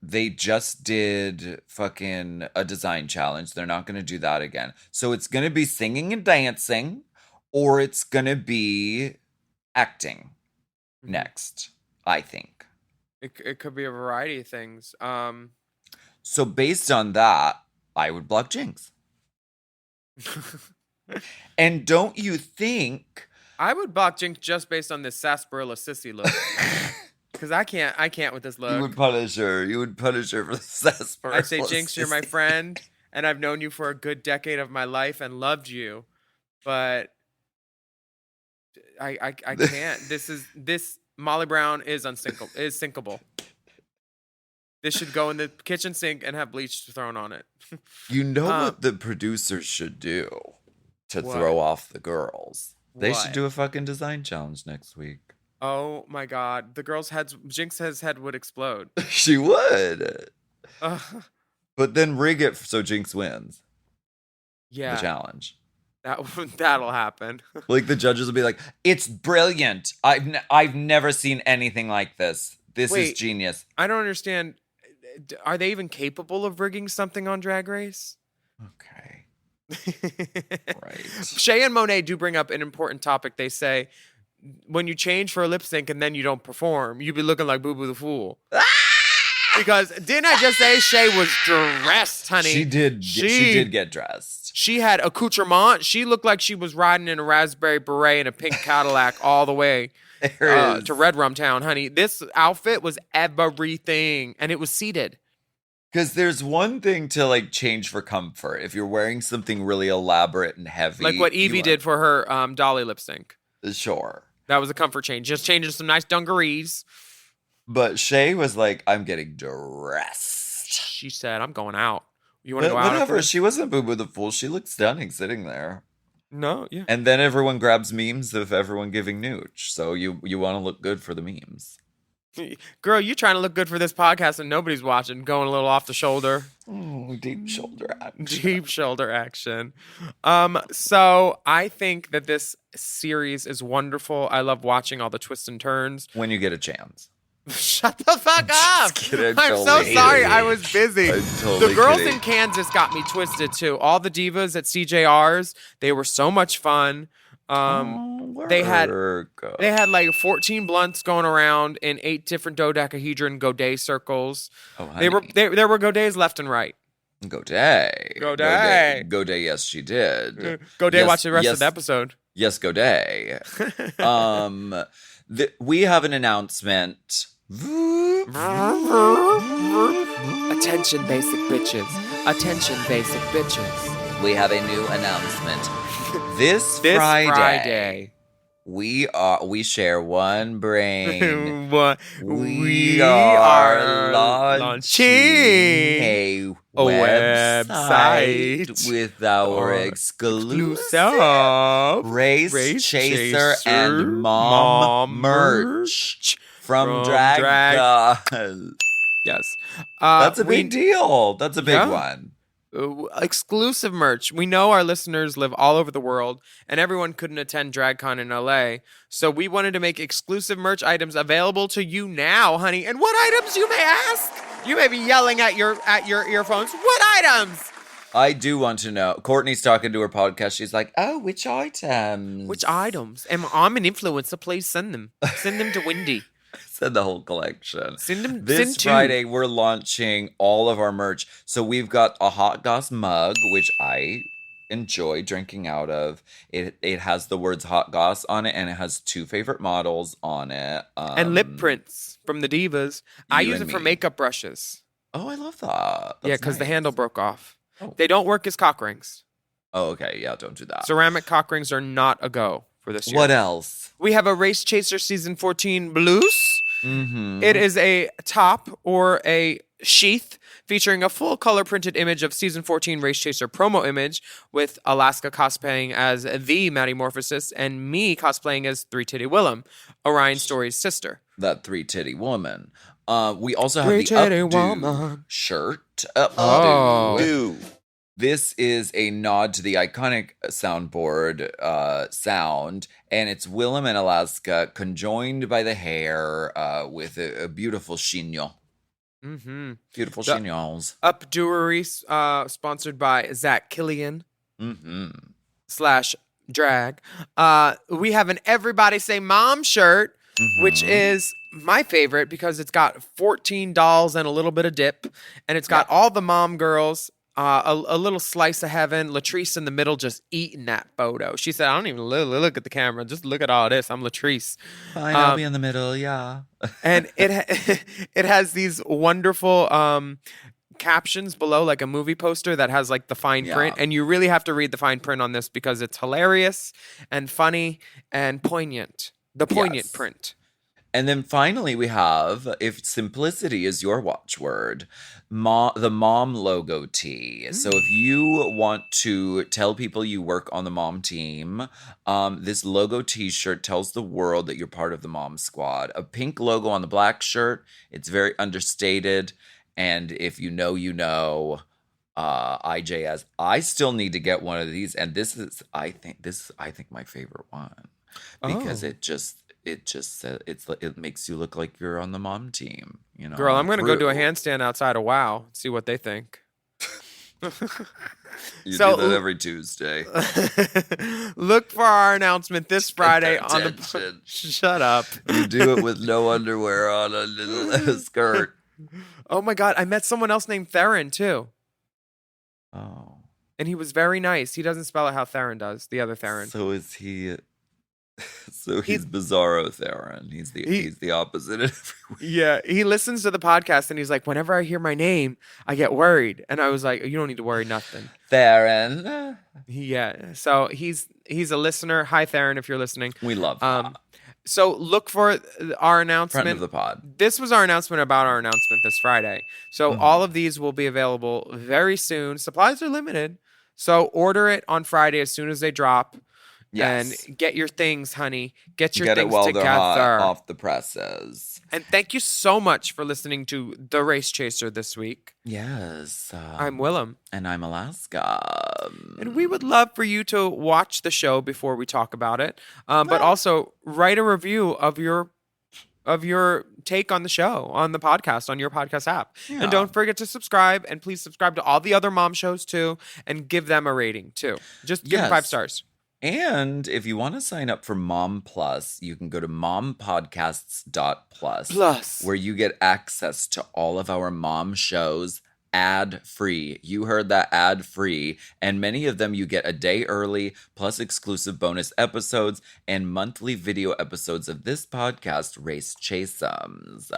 They just did fucking a design challenge. They're not going to do that again. So it's going to be singing and dancing, or it's going to be acting next, I think. It could be a variety of things. So based on that, I would block Jinkx. And don't you think... I would block Jinkx just based on this sarsaparilla sissy look. Because I can't with this look. You would punish her. For the sarsaparilla. I'd say, Jinkx, you're my friend, and I've known you for a good decade of my life and loved you. But I can't. This Molly Brown is sinkable. This should go in the kitchen sink and have bleach thrown on it. You know what the producers should do to throw off the girls? They should do a fucking design challenge next week. Oh my God. The girls' heads, Jinkx's head would explode. She would. But then rig it so Jinkx wins. Yeah. The challenge. That'll happen. Like the judges will be like, it's brilliant. I've never seen anything like this. This is genius. I don't understand. Are they even capable of rigging something on Drag Race? Okay. Right. Shay and Monet do bring up an important topic. They say, when you change for a lip sync and then you don't perform, you be looking like Boo Boo the Fool. Because didn't I just say Shay was dressed, honey? She did get dressed. She had accoutrement. She looked like she was riding in a raspberry beret in a pink Cadillac all the way to Red Rum Town, honey. This outfit was everything, and it was seated. Because there's one thing to like change for comfort. If you're wearing something really elaborate and heavy, like what Evie did for her Dolly lip sync. Sure, that was a comfort change. Just changing some nice dungarees. But Shay was like, "I'm getting dressed." She said, "I'm going out. You want to go out?" Whatever. She wasn't Boo Boo the Fool. She looked stunning sitting there. No, yeah. And then everyone grabs memes of everyone giving nooch. So you want to look good for the memes. Girl, you trying to look good for this podcast and nobody's watching, going a little off the shoulder. Oh, deep shoulder action. Deep shoulder action. So I think that this series is wonderful. I love watching all the twists and turns. When you get a chance. Shut the fuck up. Kidding, I'm so sorry. I was busy. The girls in Kansas got me twisted too. All the divas at CJR's, they were so much fun. They had like 14 blunts going around in 8 different dodecahedron Godet circles. Oh, honey. There were Godets left and right. Godet. Godet, yes, she did. Godet, watch the rest of the episode. Yes, Godet. We have an announcement. Attention, basic bitches. Attention, basic bitches. We have a new announcement. This Friday, we share one brain. we are launching a website with our exclusive Race Chaser and Mom merch from Drag God. Yes. That's a big deal. That's a big one. Exclusive merch. We know our listeners live all over the world and everyone couldn't attend DragCon in LA. So we wanted to make exclusive merch items available to you now, honey. And what items, you may ask? You may be yelling at your earphones. What items? I do want to know. Courtney's talking to her podcast. She's like, "Oh, which items? Which items? I'm an influencer. Please send them. Send them to Wendy." Said the whole collection. This Friday, we're launching all of our merch. So we've got a Hot Goss mug, which I enjoy drinking out of. It has the words Hot Goss on it, and it has 2 favorite models on it. And lip prints from the divas. I use it for makeup brushes. Oh, I love that. Yeah, because the handle broke off. Oh. They don't work as cock rings. Oh, okay. Yeah, don't do that. Ceramic cock rings are not a go for this year. What else? We have a Race Chaser Season 14 blouse. Mm-hmm. It is a top or a sheath featuring a full color printed image of season 14 Race Chaser promo image with Alaska cosplaying as the Metamorphosis and me cosplaying as Three Titty Willam, Orion Story's sister. That Three Titty Woman. We also have Three the Titty Updo Woman shirt. Oh. This is a nod to the iconic soundboard sound, and it's Willam and Alaska conjoined by the hair with a beautiful chignon. Mm-hmm. Beautiful chignons. Updoery, sponsored by Zach Killian / drag. We have an Everybody Say Mom shirt, which is my favorite because it's got 14 dolls and a little bit of dip, and it's got all the mom girls. A little slice of heaven. Latrice in the middle just eating that photo. She said, I don't even look at the camera. Just look at all this. I'm Latrice. Fine, I'll be in the middle, yeah. And it has these wonderful captions below, like a movie poster that has like the fine print. And you really have to read the fine print on this because it's hilarious and funny and poignant. The poignant print. And then finally we have, if simplicity is your watchword, the mom logo tee. So if you want to tell people you work on the mom team, this logo t-shirt tells the world that you're part of the mom squad. A pink logo on the black shirt. It's very understated. And if you know, you know. IJS. I still need to get one of these. And this is, I think my favorite one. Because it makes you look like you're on the mom team, you know. Girl, I'm gonna go do a handstand outside of WoW, see what they think. You do that every Tuesday. Look for our announcement this Friday on the. Shut up. You do it with no underwear on, a little skirt. Oh my God, I met someone else named Theron too. Oh. And he was very nice. He doesn't spell it how Theron does. The other Theron. So is he? So he's Bizarro Theron. He's the opposite in every way. Yeah, he listens to the podcast and he's like, whenever I hear my name, I get worried. And I was like, you don't need to worry nothing. Theron. Yeah. So he's a listener. Hi, Theron, if you're listening. We love him. So look for our announcement. Friend of the pod. This was our announcement about our announcement this Friday. So all of these will be available very soon. Supplies are limited. So order it on Friday as soon as they drop. Yes. And get your things, honey. Get your Get things it while together. they're hot off the presses. And thank you so much for listening to The Race Chaser this week. Yes. I'm Willam. And I'm Alaska. And we would love for you to watch the show before we talk about it. But also write a review of your take on the show, on the podcast, on your podcast app. Yeah. And don't forget to subscribe. And please subscribe to all the other mom shows too. And give them a rating too. Just give them 5 stars. And if you want to sign up for Mom Plus, you can go to mompodcasts.plus, where you get access to all of our mom shows ad-free. You heard that, ad-free. And many of them you get a day early, plus exclusive bonus episodes and monthly video episodes of this podcast, Race Chaseums.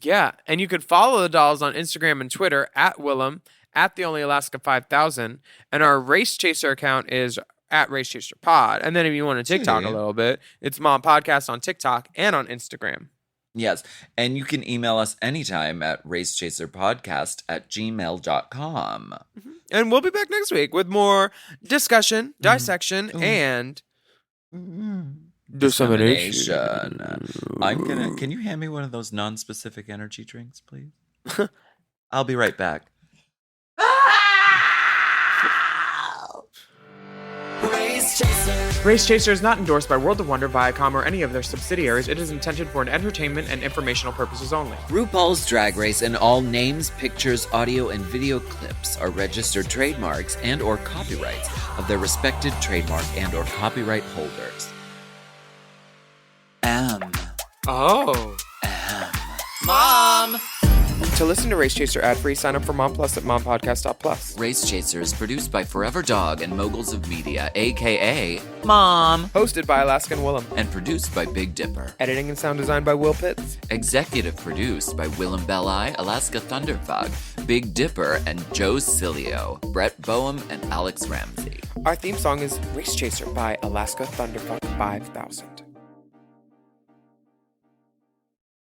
Yeah, and you could follow the dolls on Instagram and Twitter at Willam, at the Only Alaska 5000, and our Race Chaser account is at Race Chaser Pod. And then if you want to TikTok a little bit, it's Mom Podcast on TikTok and on Instagram. Yes, and you can email us anytime at racechaserpodcast@gmail.com. Mm-hmm. And we'll be back next week with more discussion, dissection, and dissemination. Can you hand me one of those non-specific energy drinks, please? I'll be right back. Race Chaser is not endorsed by World of Wonder, Viacom, or any of their subsidiaries. It is intended for an entertainment and informational purposes only. RuPaul's Drag Race and all names, pictures, audio, and video clips are registered trademarks and or copyrights of their respected trademark and or copyright holders. Mom! To listen to Race Chaser ad-free, sign up for Mom Plus at mompodcast.plus. Race Chaser is produced by Forever Dog and Moguls of Media, a.k.a. Mom. Hosted by Alaska and Willam. And produced by Big Dipper. Editing and sound design by Will Pitts. Executive produced by Willam Belli, Alaska Thunderfuck, Big Dipper, and Joe Cilio, Brett Boehm, and Alex Ramsey. Our theme song is Race Chaser by Alaska Thunderfuck 5000.